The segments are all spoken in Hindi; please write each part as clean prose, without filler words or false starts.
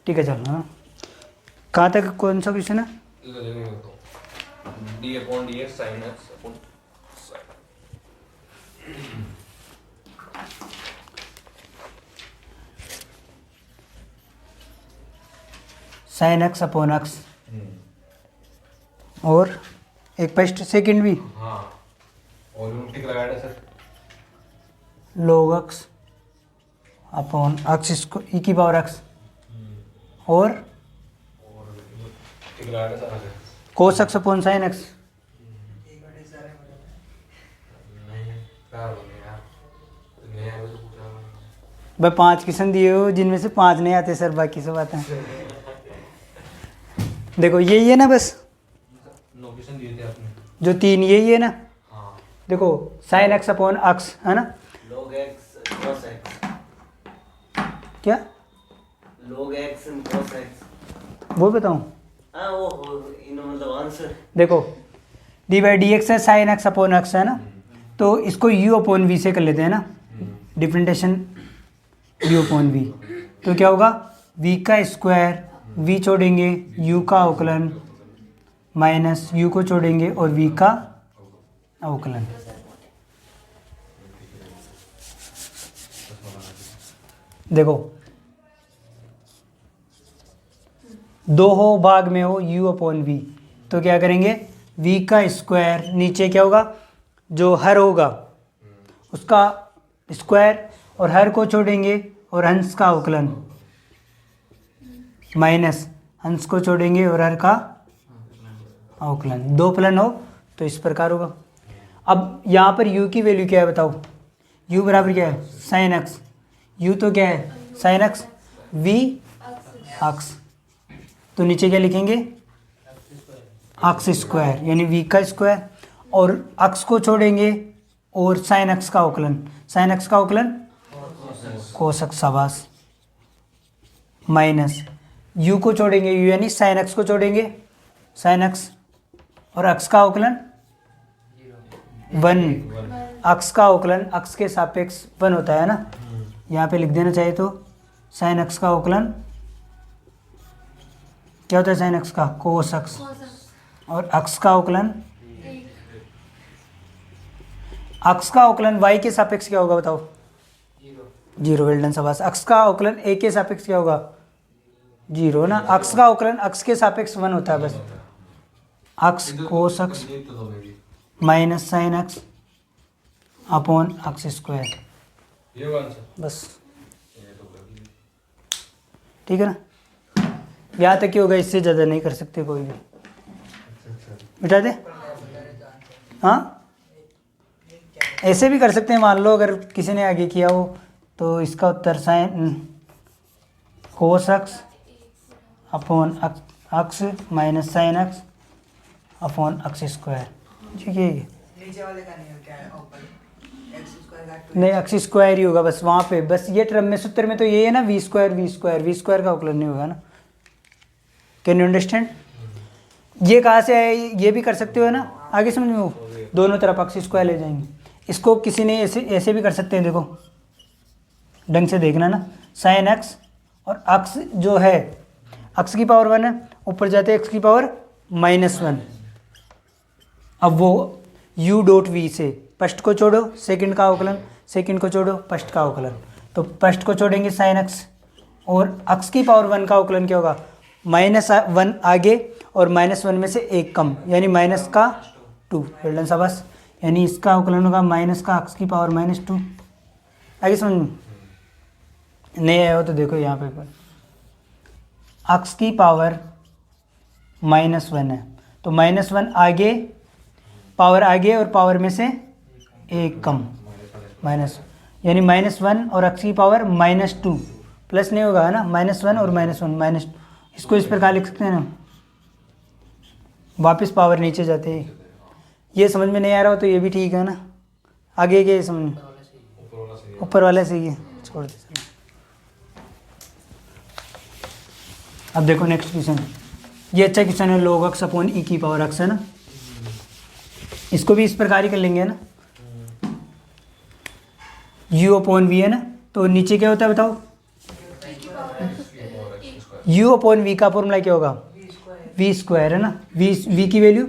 ठीक है चलो। हाँ, कहाँ तक कौन सा क्वेश्चन है? D upon D x sine x upon sine x upon x, और एक फर्स्ट सेकंड भी। हाँ, और टिक लगाया sir. log x upon x इसको ई की पावर एक्स, और टिक लगाया सर आगे। cos x upon sine x. नहीं क्या हो गया नहीं आया तो पूछा। भाई 5 क्वेश्चन दिए हो जिनमें से 5 नहीं आते सर, बाकी सब आते हैं। देखो यही है ना, बस 9 क्वेश्चन दिए थे आपने। जो 3 यही है ना। हाँ, देखो साइन एक्स अपॉन एक्स है ना, log x cos x, क्या log x and cos x। वो बताऊँ? हाँ वो इन मतलब आंसर। देखो डी बाई डी एक्स है, साइन एक्स अपॉन एक्स है ना, तो इसको यू अपॉन वी से कर लेते हैं ना, डिफरेंटेशन यू अपॉन वी। तो क्या होगा, वी का स्क्वायर, वी छोड़ेंगे यू का अवकलन, माइनस यू को छोड़ेंगे और वी का अवकलन। देखो दो हो भाग में हो u अपॉन वी, तो क्या करेंगे, v का स्क्वायर, नीचे क्या होगा, जो हर होगा उसका स्क्वायर, और हर को छोड़ेंगे और हंस का अवकलन, माइनस हंस को छोड़ेंगे और हर का अवकलन। 2 फलन हो तो इस प्रकार होगा। अब यहाँ पर u की वैल्यू क्या है बताओ, u बराबर क्या है, साइन एक्स, u तो क्या है साइन एक्स, v एक्स, तो नीचे क्या लिखेंगे, एक्स स्क्वायर, यानी v का स्क्वायर, और एक्स को छोड़ेंगे और साइन एक्स का अवकलन, साइन एक्स का अवकलन कोस एक्स शाबाश, माइनस u को छोड़ेंगे, u यानी साइन एक्स को छोड़ेंगे, साइन एक्स, और एक्स का अवकलन 1, एक्स का अवकलन एक्स के सापेक्ष 1 होता है ना, यहाँ पे लिख देना चाहिए। तो साइन एक्स का अवकलन क्या होता है, साइन एक्स का कोस एक्स, और एक्स का अवकलन, एक्स का अवकलन वाई के सापेक्ष क्या होगा बताओ, 0। वेल डन शाबाश। एक्स का अवकलन ए के सापेक्ष क्या होगा, 0 ना। एक्स का अवकलन एक्स के सापेक्ष 1 होता है बस, x cos x minus sine x upon X square, ये आंसर बस ठीक है ना। यहाँ तक ही होगा, इससे ज़्यादा नहीं कर सकते कोई भी। मिटा दे, हाँ ऐसे भी कर सकते हैं, मान लो अगर किसी ने आगे किया हो तो इसका उत्तर sine cos X upon X minus sine x upon X square, ठीक है। नीचे वाले का नहीं हो क्या है, ऊपर एक्स स्क्वायर का नहीं एक्स स्क्वायर ही होगा बस वहाँ पे, बस ये टर्म में सूत्र में तो ये है ना, वी स्क्वायर का अवकलन नहीं होगा ना। Can you understand? ये कहाँ से आया, ये भी कर सकते हो ना, आगे समझ में हो, दोनों तरफ एक्स स्क्वायर ले जाएंगे। इसको किसी ने ऐसे भी कर सकते हैं, देखो ढंग से देखना ना, साइन एक्स और एक्स जो है एक्स की पावर 1 है, ऊपर जाते एक्स की पावर -1। अब वो u डॉट वी से फर्स्ट को छोड़ो सेकंड का अवकलन, सेकंड को छोड़ो फर्स्ट का अवकलन, तो फर्स्ट को छोड़ेंगे साइन एक्स, और एक्स की पावर 1 का अवकलन क्या होगा, -1 आगे और -1 में से 1 कम, यानी माइनस का 2। वेल शाबाश, यानी इसका अवकलन होगा माइनस का एक्स की पावर -2। आगे समझ में नहीं आया हो तो देखो यहाँ पे एक्स की पावर -1 है, तो -1 आगे, पावर आगे और पावर में से 1 कम, माइनस, यानी -1 और एक्स की पावर -2, प्लस नहीं होगा है ना, -1 और -1 इसको इस प्रकार लिख सकते हैं ना, वापस पावर नीचे जाते हैं। ये समझ में नहीं आ रहा हो तो ये भी ठीक है ना, आगे के समझ में, ऊपर वाला सही है, छोड़ दे चलो। अब देखो नेक्स्ट क्वेश्चन, ये अच्छा क्वेश्चन है, log x अपॉन ई की पावर x है ना, इसको भी इस प्रकार ही कर लेंगे ना, u अपॉन वी है ना, तो नीचे क्या होता है बताओ, u अपॉन v का फॉर्मूला क्या होगा? v स्क्वायर है ना, v की वैल्यू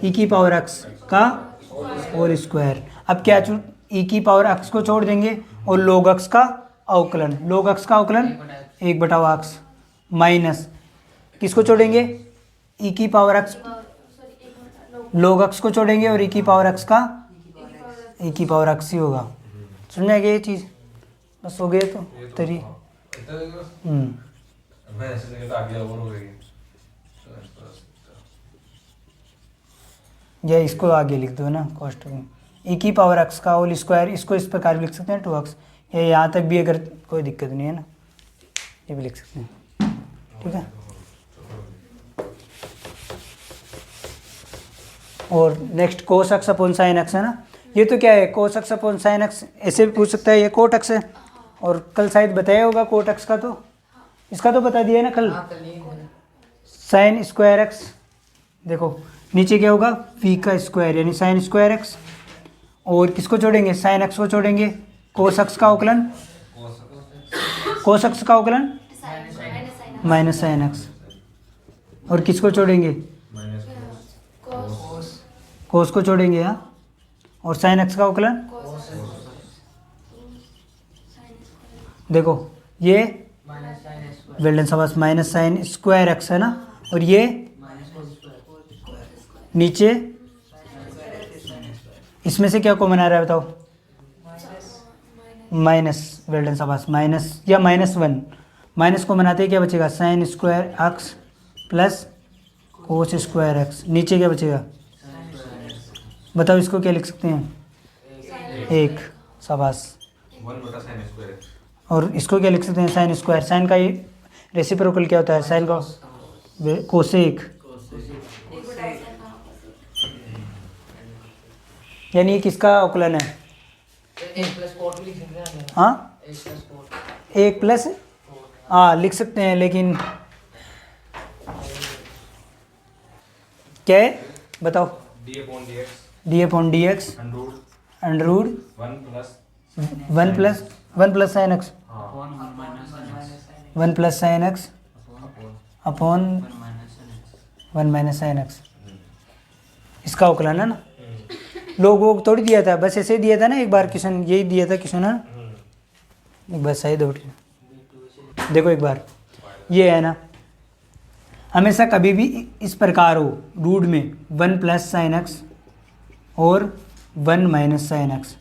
e की पावर x का होल स्क्वायर। अब क्या e की पावर x को छोड़ देंगे और log x का अवकलन, log x का अवकलन 1/x माइनस किसको छोड़ेंगे? e की पावर x, log x को छोड़ेंगे और e की पावर x का e की पावर x ही होगा। समझ में आ गया ये चीज़? बस हो गए तो तरी। मैं ऐसे नहीं तो आगे और हो गई। या इसको आगे लिख दो ना, कॉस्ट e की पावर x का होल स्क्वायर, इसको इस प्रकार भी लिख सकते हैं 2x, या यहाँ तक भी अगर कोई दिक्कत नहीं है ना, ये भी लिख सकते हैं। ठीक है, और next cos x upon sin x है ना, ये तो क्या है cos x upon sin x, ऐसे भी पूछ सकता है, ये cot x है, और कल शायद बताया होगा cot x का, तो इसका तो बता दिया है ना कल, sin स्क्वायर x। देखो नीचे क्या होगा v का स्क्वायर यानी sin स्क्वायर x, और किसको छोड़ेंगे? sin x को छोड़ेंगे, cos x का अवकलन, cos x का अवकलन माइनस sin x, और किसको छोड़ेंगे? cos को छोड़ेंगे यहाँ, और sin x का अवकलन। देखो ये वेल्डन शाबाश माइनस साइन स्क्वायर x है ना, और ये नीचे इसमें से क्या कॉमन आ रहा है बताओ? माइनस, वेल्डन शाबाश माइनस या -1, माइनस को बनाते हैं क्या बचेगा? Sine square x plus cos square x, नीचे क्या बचेगा बताओ? इसको क्या लिख सकते हैं? 1, शाबाश। 1/sin स्क्वायर, और इसको क्या लिख सकते हैं? साइन स्क्वायर, साइन का ही रेसिप्रोकल क्या होता है? साइन का कोसेक, यानी ये किसका अवकलन है? हाँ 1+, हाँ लिख सकते हैं, लेकिन क्या है बताओ? d upon dx under root 1 plus sine x, 1 plus sine x upon 1 minus sine x, इसका अवकलन है ना। लोगों को थोड़ी दिया था, बस ऐसे ही दिया था ना एक बार क्वेश्चन, यही दिया था क्वेश्चन है, एक बार सही दो। देखो एक बार ये है ना, हमेशा कभी भी इस प्रकार हो रूट में 1 प्लस साइन एक्स और 1 माइनस साइन एक्स,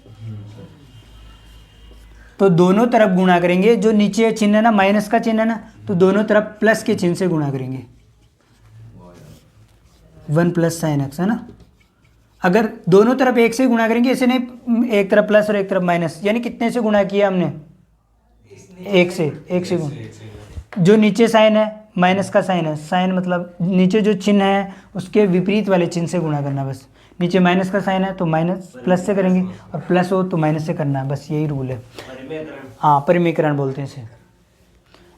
तो दोनों तरफ गुणा करेंगे, जो नीचे चिन्ह है ना माइनस का चिन्ह है ना, तो दोनों तरफ प्लस के चिन्ह से गुणा करेंगे। 1 प्लस साइन एक्स है ना, अगर दोनों तरफ एक से गुणा करेंगे, ऐसे नहीं एक तरफ प्लस और एक तरफ माइनस, यानी कितने से गुणा किया हमने? एक से गुणा। जो नीचे साइन है माइनस का साइन है, साइन मतलब नीचे जो चिन्ह है उसके विपरीत वाले चिन्ह से गुणा करना, बस। नीचे माइनस का साइन है तो माइनस प्लस से करेंगे, और प्लस हो तो माइनस से करना है, बस यही रूल है। हाँ परिमेयकरण बोलते हैं इसे।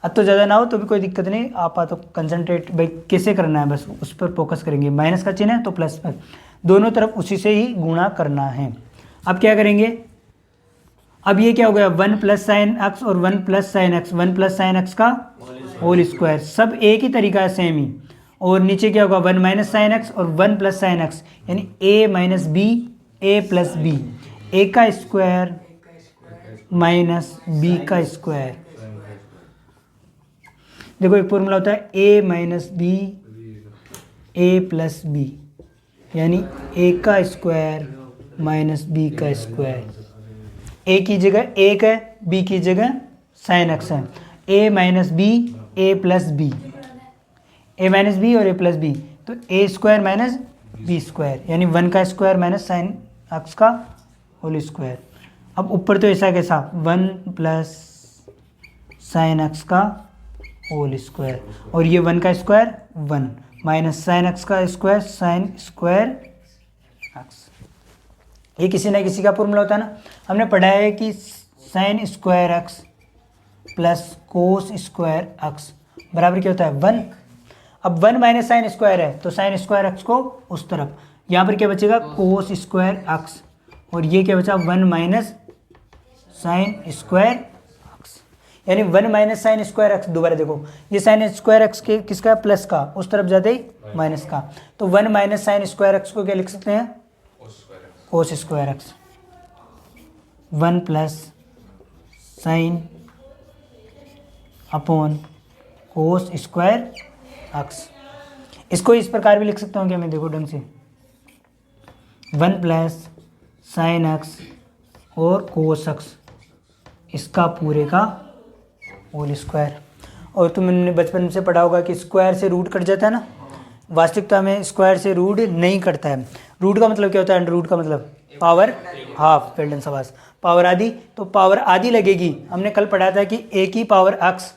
अब तो ज़्यादा ना हो तो भी कोई दिक्कत नहीं, आप तो कंसंट्रेट भाई कैसे करना है बस उस पर फोकस करेंगे। माइनस का चिन्ह है तो प्लस पर, दोनों तरफ उसी से ही गुणा करना है। अब क्या करेंगे? अब ये क्या हो गया? 1 प्लस साइन एक्स और 1 plus sine x, 1 plus sine x का होल स्क्वायर, सब एक ही तरीका है सेम ही। और नीचे क्या होगा? 1 माइनस साइन एक्स और 1 प्लस साइन एक्स, यानी a minus b, a plus b, a का स्क्वायर माइनस b का स्क्वायर। देखो एक फॉर्मूला होता है a minus b a plus b, यानी a का स्क्वायर माइनस b का स्क्वायर। a की जगह 1 है, b की जगह साइन एक्स है। a minus b a plus b, a minus b और a प्लस बी, तो a square minus b square, यानी 1 का स्क्वायर माइनस साइन एक्स का होल स्क्वायर। अब ऊपर तो ऐसा कैसा 1 प्लस साइन एक्स का होल स्क्वायर, और ये 1 का स्क्वायर 1 माइनस साइन एक्स का स्क्वायर साइन स्क्वायर एक्स। ये किसी ना किसी का फॉर्मूला होता है ना। हमने पढ़ा है कि sine square x plus cos square x बराबर क्या होता है? 1। अब 1 माइनस साइन स्क्वायर है तो साइन स्क्वायर एक्स को उस तरफ, यहाँ पर क्या बचेगा? कोस स्क्वायर एक्स, और ये क्या बचा? 1 माइनस साइन स्क्वायर एक्स, यानी 1 माइनस साइन स्क्वायर एक्स, दोबारा देखो ये साइन स्क्वायर एक्स के किसका, प्लस का, उस तरफ जाते ही माइनस का, तो 1 माइनस साइन स्क्वायर एक्स को क्या लिख सकते हैं, cos square x. 1 plus sine upon cos square x. इसको इस प्रकार भी लिख सकता हूँ क्या मैं, देखो ढंग से, 1 प्लस साइन एक्स और कोस एक्स, इसका पूरे का होल स्क्वायर। और तुमने बचपन से पढ़ा होगा कि स्क्वायर से रूट कट जाता है ना, वास्तविकता में स्क्वायर से रूट नहीं कटता है। रूट का मतलब क्या होता है, अंडर रूट का मतलब पावर हाफ, वेल्डन शाबाश, पावर आधी, तो पावर आधी लगेगी। हमने कल पढ़ा था कि ए की पावर एक्स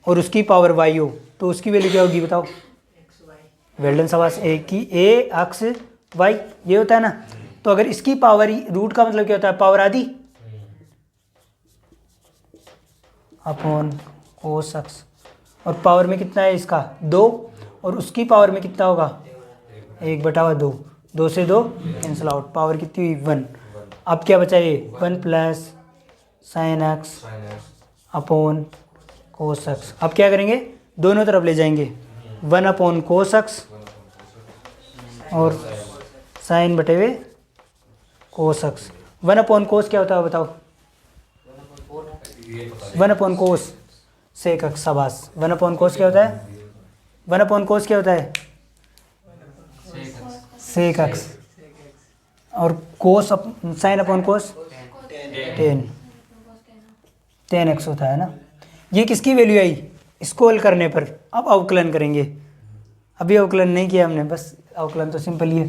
और उसकी पावर वाई हो तो उसकी वैल्यू क्या होगी बताओ, वेल्डन शाबाश, ए की ए एक्स वाई, ये होता है ना। तो अगर इसकी पावर, रूट का मतलब क्या होता है, पावर आधी अपॉन कोस एक्स, और पावर में कितना है इसका 2, और उसकी पावर में कितना होगा 1/2, 2 से 2 कैंसिल आउट, पावर कितनी हुई 1। अब क्या बचा ये 1 plus sine x upon cos x. अब क्या करेंगे, दोनों तरफ ले जाएंगे, 1 अपॉन कोस एक्स और साइन बटे हुए कोस एक्स। 1 अपॉन कोस क्या होता है बताओ, 1 अपॉन कोस सेक एक्स, शाबाश। 1 अपॉन कोस क्या होता है, 1 अपॉन कोस क्या होता है, सेक एक्स, और कोस साइन अपॉन कोस 10 एक्स होता है ना। ये किसकी वैल्यू आई, इसको हल करने पर। अब अवकलन करेंगे, अभी अवकलन नहीं किया हमने, बस अवकलन तो सिंपल ही है।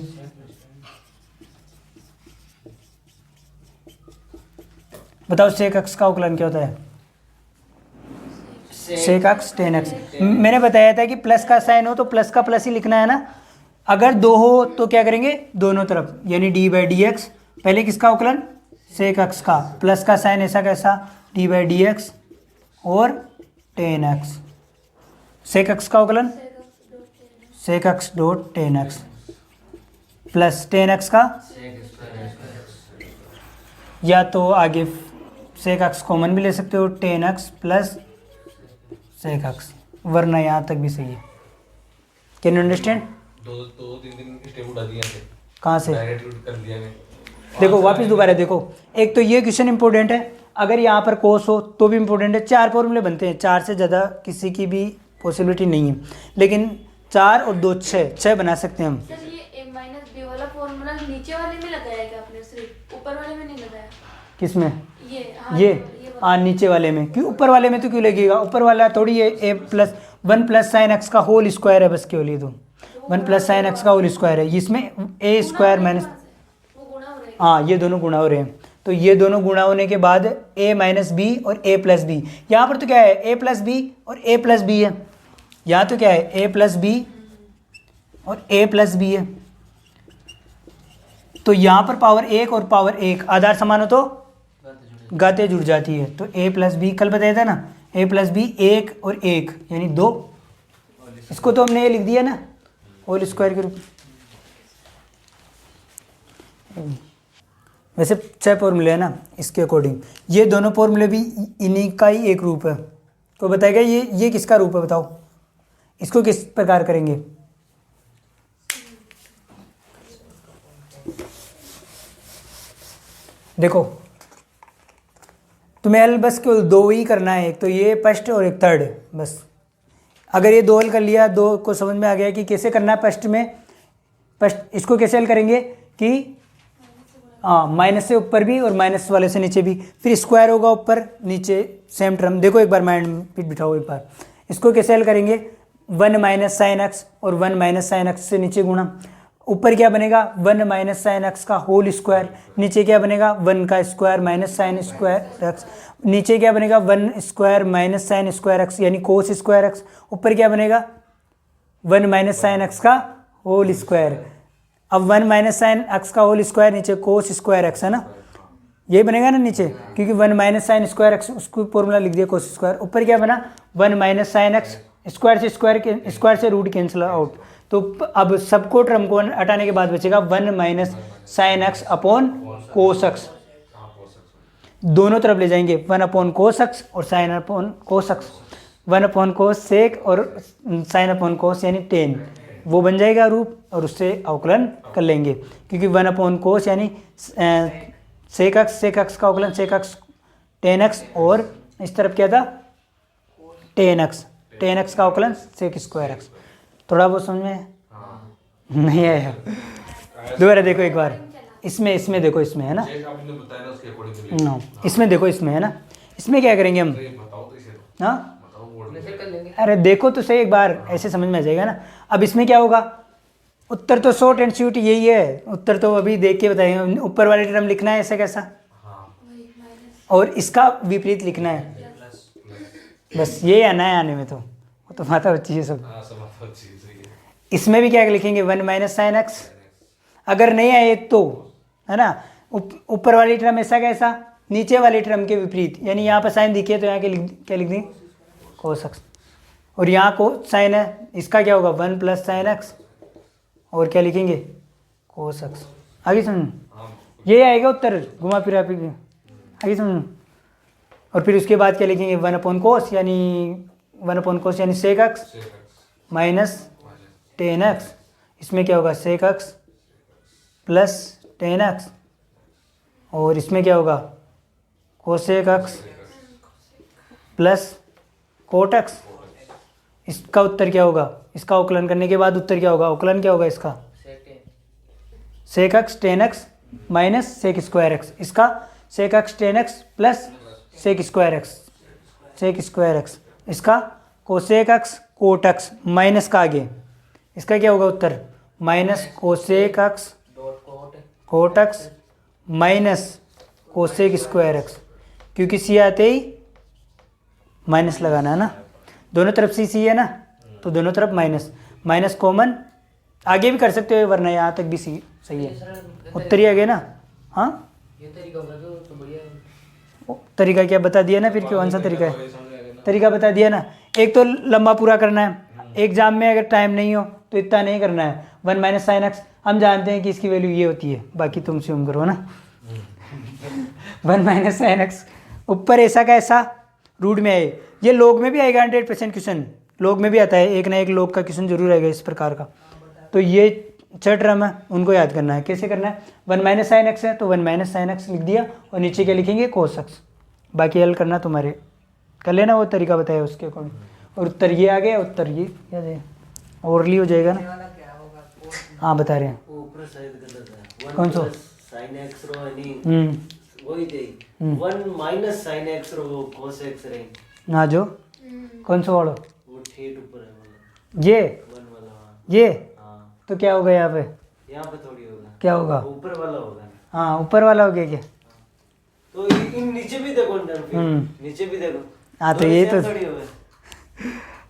बताओ सेक एक्स का अवकलन क्या होता है, सेक एक्स 10x। मैंने बताया था कि प्लस का साइन हो तो प्लस का प्लस ही लिखना है ना, अगर 2 हो तो क्या करेंगे दोनों तरफ, यानी d/dx। पहले किसका अवकलन, सेक एक्स का, प्लस का साइन ऐसा कैसा d/dx और 10x। सेक एक्स का अवकलन सेक x dot 10x plus 10x का, या तो आगे सेक एक्स कॉमन भी ले सकते हो, 10x प्लस सेक एक्स, वरना यहाँ तक भी सही है। कैन यू अंडरस्टैंड, 2-3 स्टेप उठा दिए थे, कहाँ से, डायरेक्ट रूट कर दिया मैं। देखो वापस दोबारा देखो, एक तो ये क्वेश्चन इंपॉर्टेंट है, अगर यहाँ पर कोस हो तो भी इंपॉर्टेंट है। 4 फॉर्मूले बनते हैं, 4 से ज़्यादा किसी की भी पॉसिबिलिटी नहीं है, लेकिन 4 और 2 6 बना सकते हैं हम। सर ये a माइनस बी वाला फॉर्मूला नीचे वाले में लगाया क्या आपने, सिर्फ ऊपर वाले में नहीं लगाया? किस में, ये हाँ नीचे वाले में, क्यों ऊपर वाले में तो क्यों लगेगा, ऊपर वाला थोड़ी है ए प्लस 1 प्लस साइन एक्स का होल स्क्वायर है बस, केवल ये तो 1 प्लस साइन एक्स का होल स्क्वायर है, इसमें ए स्क्वायर माइनस, वो गुणा हो रहा है। हाँ ये दोनों गुणा हो रहे हैं, तो ये दोनों गुणा होने के बाद a माइनस बी और a प्लस बी, यहाँ पर तो क्या है a प्लस बी और a प्लस बी है, यहाँ तो क्या है a प्लस बी और a प्लस बी है। तो यहाँ पर पावर 1 और पावर 1 आधार समान हो तो गाते जुड़ जाती है, तो a प्लस बी कल बताया था ना, a प्लस बी 1 और 1 यानी 2, इसको तो हमने ये लिख दिया ना होल स्क्वायर के रूप में। वैसे 6 फॉर्मूले है ना, इसके अकॉर्डिंग ये दोनों फॉर्मूले भी इन्हीं का ही एक रूप है। तो बताएगा ये किसका रूप है बताओ, इसको किस प्रकार करेंगे, देखो तुम्हें हल बस केवल 2 ही करना है, एक तो ये फर्स्ट और एक थर्ड बस। अगर ये 2 हल कर लिया, 2 को समझ में आ गया कि कैसे करना है फर्स्ट में, फर्स्ट इसको कैसे हल करेंगे कि हाँ माइनस से ऊपर भी और माइनस वाले से नीचे भी, फिर स्क्वायर होगा ऊपर नीचे सेम टर्म। देखो एक बार माइंड में बिठाओ एक बार, इसको कैसे हल करेंगे, 1 माइनस साइन एक्स और 1 माइनस साइन एक्स से नीचे गुणा, ऊपर क्या बनेगा 1 माइनस साइन एक्स का होल स्क्वायर, नीचे क्या बनेगा 1 का square minus sine square x, नीचे क्या बनेगा 1 square minus sine square x यानी कोस स्क्वायर एक्स, ऊपर क्या बनेगा 1 माइनस साइन एक्स का होल स्क्वायर। अब 1 माइनस साइन एक्स का होल स्क्वायर, नीचे कोस स्क्वायर एक्स है ना, यही बनेगा ना नीचे, क्योंकि 1 माइनस साइन स्क्वायर एक्स उसको फॉर्मूला लिख दिया कोस स्क्वायर। ऊपर क्या बना 1 माइनस साइन एक्स, स्क्वायर से रूट कैंसिल आउट, तो अब सबको टर्म को हटाने के बाद बचेगा 1 minus sine x upon cos x. दोनों तरफ ले जाएंगे 1/cos और sin/cos, 1/cos और sin/cos यानी tan, वो बन जाएगा रूप और उससे अवकलन कर लेंगे, क्योंकि 1/cos यानी sec x का अवकलन sec x tan x, और इस तरफ क्या था tan x का अवकलन sec²x। थोड़ा बहुत समझ में नहीं आया? दोबारा देखो एक बार, इसमें देखो, इसमें है ना, जैसे आपने बताया ना उसके अकॉर्डिंग नो इसमें देखो, इसमें है ना, इसमें क्या करेंगे हम, बताओ तो इसे तो हाँ बताओ बोर्ड में। फिर कर लेंगे। अरे देखो तो सही एक बार, ऐसे समझ में आ जाएगा ना। अब इसमें क्या होगा, उत्तर तो शॉर्ट एंड स्वीट यही है, उत्तर तो अभी देख के बताएंगे। ऊपर वाले टर्म लिखना है ऐसा कैसा, हाँ वही माइनस और इसका विपरीत लिखना है, बस ये आना है आने में, तो वो तो माता बच्ची है सब। हाँ समझ अच्छी सही है। इसमें भी क्या लिखेंगे 1 - sin x, अगर नहीं आए तो है ना, ऊपर वाली टर्म ऐसा कैसा, नीचे वाली टर्म के विपरीत, यानी यहाँ पर साइन दिखे तो यहाँ के क्या लिख देंगे cos x, और यहाँ को साइन है, इसका क्या होगा 1 + sin x, और क्या लिखेंगे cos x। आगे समझ, ये आएगा उत्तर, घुमा फिरा फिर आगे समझ। और फिर उसके बाद क्या लिखेंगे 1/cos यानी 1/cos यानी sec x minus tan x, इसमें क्या होगा sec x plus tan x, और इसमें क्या होगा cosec x plus cot x। इसका उत्तर क्या होगा, इसका अवकलन करने के बाद उत्तर क्या होगा, अवकलन क्या होगा इसका sec x tan x minus sec²x, इसका sec x tan x plus sec²x, इसका cosec x cot x minus का आगे, इसका क्या होगा उत्तर minus cosec x cot x minus cosec²x, क्योंकि सी आते ही माइनस लगाना है ना, दोनों तरफ सी है ना, तो दोनों तरफ माइनस कॉमन, आगे भी कर सकते हो वरना यहाँ तक भी सी सही है, उत्तर ही आ गया ना। हाँ ये तरीका बता दो तो बढ़िया है। तरीका क्या बता दिया ना, फिर कौन सा तरीका है, तरीका बता दिया ना। एक तो लंबा पूरा करना है, एग्जाम में अगर टाइम नहीं हो तो इतना नहीं करना है। 1 - sin x हम जानते हैं कि इसकी वैल्यू ये होती है, बाकी तुम स्यूम करो ना। 1 - sin x ऊपर ऐसा का ऐसा रूट में आए, ये लोग में भी आएगा 100% क्वेश्चन, लोग में भी आता है, एक ना एक लोग का क्वेश्चन जरूर आएगा इस प्रकार का। तो ये 6 टर्म है, उनको याद करना है। कैसे करना है, 1 - sin x है तो 1 - sin x लिख दिया, और नीचे क्या लिखेंगे cos x, बाकी हल करना तुम्हारे, कर लेना वो तरीका बताया उसके अकॉर्डिंग। और उत्तर ये आ गया, उत्तर ये क्या जाए ओवरली हो जाएगा ना। वाला क्या होगा cos हाँ बता रहे हैं, ऊपर साइड गलत है। कौन सा? sin x रो यानी वही दे 1 - sin x रो cos x रे ना जो कौन सा वाला, वो ठेठ ऊपर है वाला ये 1 वाला। हाँ ये हाँ, तो क्या होगा यहाँ पे, यहाँ पे थोड़ी होगा, क्या होगा, ऊपर वाला होगा। हाँ ऊपर वाला हो गया क्या, तो इन नीचे भी देखो टर्म, फिर नीचे भी देखो। हाँ तो दोनों ये same तो, थोड़ी होगा।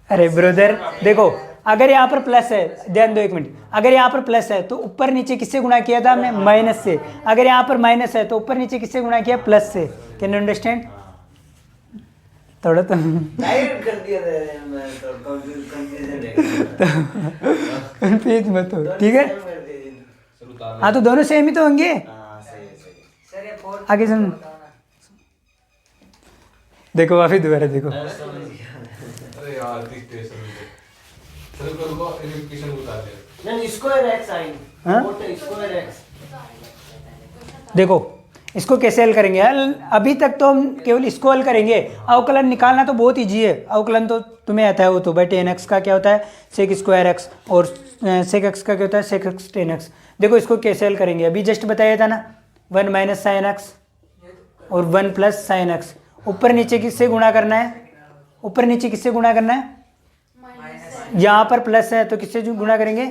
अरे ब्रदर देखो, अगर यहाँ पर प्लस है, ध्यान दो एक मिनट, अगर यहाँ पर प्लस है तो ऊपर नीचे किससे गुणा किया था हमने, माइनस से। अगर यहाँ पर माइनस है तो ऊपर नीचे किससे गुणा किया, प्लस से। कैन यू अंडरस्टैंड, थोड़ा तो डायरेक्ट कर दिया था, मैं तो कंफ्यूजन है। कंफ्यूज मत हो, ठीक है। कर दिया। हाँ तो दोनों सेम ही तो होंगे। हाँ सही है, सही है। सर ये फोर्थ आगे सुन, देखो वाफी दोबारा देखो, समझ गया। अरे यार दिखते समझते चलो कल को इक्वेशन बताते हैं। नहीं स्क्वायर x साइन हाँ? मोटे स्क्वायर x। देखो इसको कैसे हल करेंगे, हल अभी तक तो हम केवल इसको हल करेंगे, अवकलन निकालना तो बहुत ईजी है, अवकलन तो तुम्हें आता है वो तो। भाई tan x का क्या होता है sec²x, और sec x का क्या होता है sec x tan x। देखो इसको कैसे हल करेंगे, अभी जस्ट बताया था ना 1 - sin x और 1 + sin x, ऊपर नीचे किससे गुणा करना है, ऊपर नीचे किससे गुणा करना है, यहाँ पर प्लस है तो किससे गुणा करेंगे,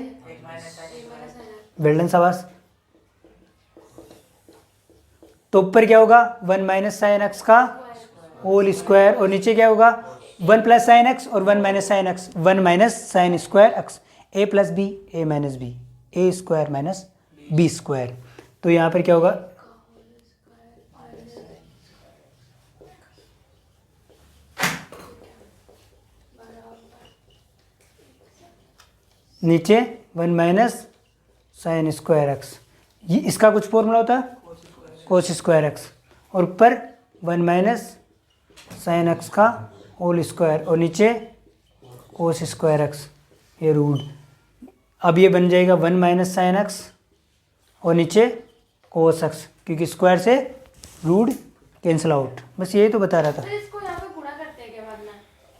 वेल्डन शाबाश। तो ऊपर क्या होगा 1 - sin x का होल स्क्वायर, और नीचे क्या होगा 1 + sin x और 1 - sin x, 1 - sin²x, a + b a - b, a² - b²। तो यहाँ पर क्या होगा, नीचे 1 - sin²x, ये इसका कुछ फॉर्मूला होता है cos²x, और ऊपर 1 माइनस साइन एक्स का होल स्क्वायर और नीचे कोस स्क्वायर एक्स, ये रूट। अब ये बन जाएगा 1 माइनस साइन एक्स और नीचे कोस एक्स, क्योंकि स्क्वायर से रूट कैंसिल आउट। बस यही तो बता रहा था। तो इसको यहाँ पे गुणा करते हैं क्या बाद में?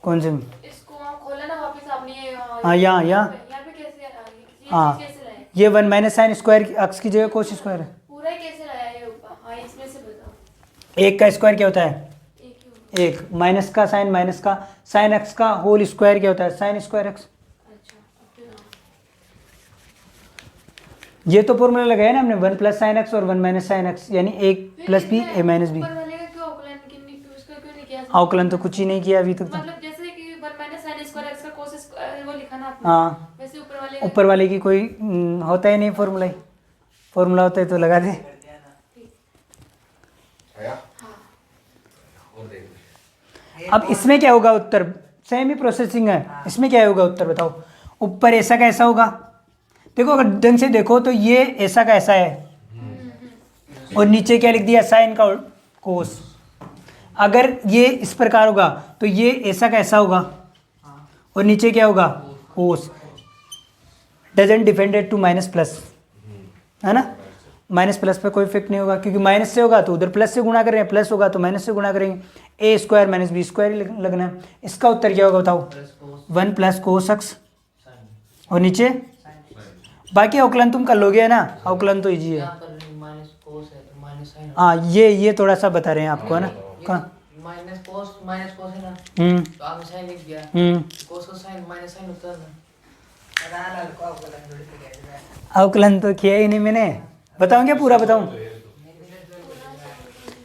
कौन से? इसको आप खोला ना वापस आपने ये हाँ यहाँ यहाँ पे कैसे ये हाँ, चीज़ कैसे लाए? ये 1 माइनस साइन स्क्वायर एक्स की जगह कोस स्क्वायर है। पूरा ही कैसे लाया ये ऊपर? हाँ इसमें से बताओ। एक का स्क्वायर क्या होता है? एक ही होगा। एक। माइनस का साइन एक्स का होल स्क्वायर क्या होता है? Sine square x. अच्छा अब फिर हाँ। ये तो फॉर्मूला लगाया ना हमने, 1 प्लस साइन एक्स और 1 माइनस साइन एक्स, यानी a प्लस बी इसमें a माइनस बी। ऊपर वाले का क्यों अवकलन उसका क्यों नहीं किया? अवकलन तो कुछ ही नहीं किया अभी तक तो। मतलब जैसे कि 1 माइनस साइन स्क्वायर एक्स का कोस स्क्वायर वो लिखा ना आपने, हाँ, वैसे ऊपर वाले का ऊपर वाले की कोई होता ही नहीं फॉर्मूला ही। फॉर्मूला होता है तो लगा दे। आया हाँ। और देख अब इसमें क्या होगा उत्तर? सेम ही प्रोसेसिंग है। इसमें क्या होगा उत्तर बताओ? ऊपर ऐसा का ऐसा होगा। देखो अगर ढंग से देखो तो ये ऐसा का ऐसा है और नीचे क्या लिख दिया? साइन का कोस। अगर ये इस प्रकार होगा तो ये ऐसा का ऐसा होगा और नीचे क्या होगा? Cos. Doesn't depended to minus plus, है ना? माइनस प्लस पे कोई इफेक्ट नहीं होगा, क्योंकि माइनस से होगा तो उधर प्लस से गुणा कर रहे हैं, प्लस होगा तो माइनस से गुणा करेंगे। ए स्क्वायर माइनस बी स्क्वायर लगना है। इसका उत्तर क्या होगा बताओ? 1 प्लस कोस एक्स और नीचे बाकी अवकलन तुम कर लोगे, है ना? अवकलन तो इजी है। यहाँ पर माइनस कोस है तो माइनस साइन, हाँ ये थोड़ा सा बता रहे हैं आपको, है ना? कहाँ? माइनस कोस है ना, हम्म तो आपने साइन लिख दिया, हम्म कोस का साइन माइनस साइन होता है ना। अवकलन तो किया ही नहीं मैंने। बताऊँ क्या? पूरा बताऊँ?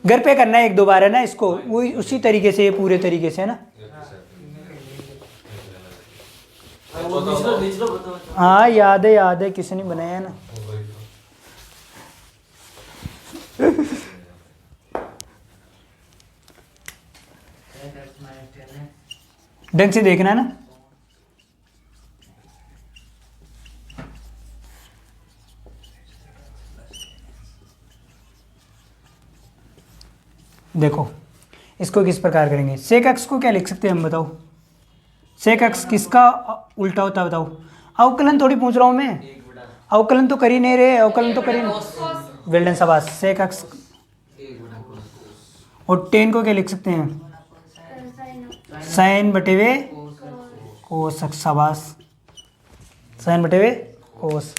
घर पे करना है 1-2 बार, है ना? इसको वही उसी तरीके से, ये पूरे तरीके से, है ना? वो निचलो बताओ। हाँ याद है, किसी ने बनाया है ना। ढंग से देखना है ना। देखो इसको किस प्रकार करेंगे? सेक एक्स को क्या लिख सकते हैं हम बताओ? सेक एक्स किसका उल्टा होता है बताओ? अवकलन थोड़ी पूछ रहा हूँ मैं, अवकलन तो कर ही नहीं रहे, अवकलन तो कर ही नहीं। वेल्डन शाबाश। सेक एक्स और टेन को क्या लिख सकते हैं? साइन बटे हुए कोस एक्स। शाबाश, साइन बटे हुए कोस।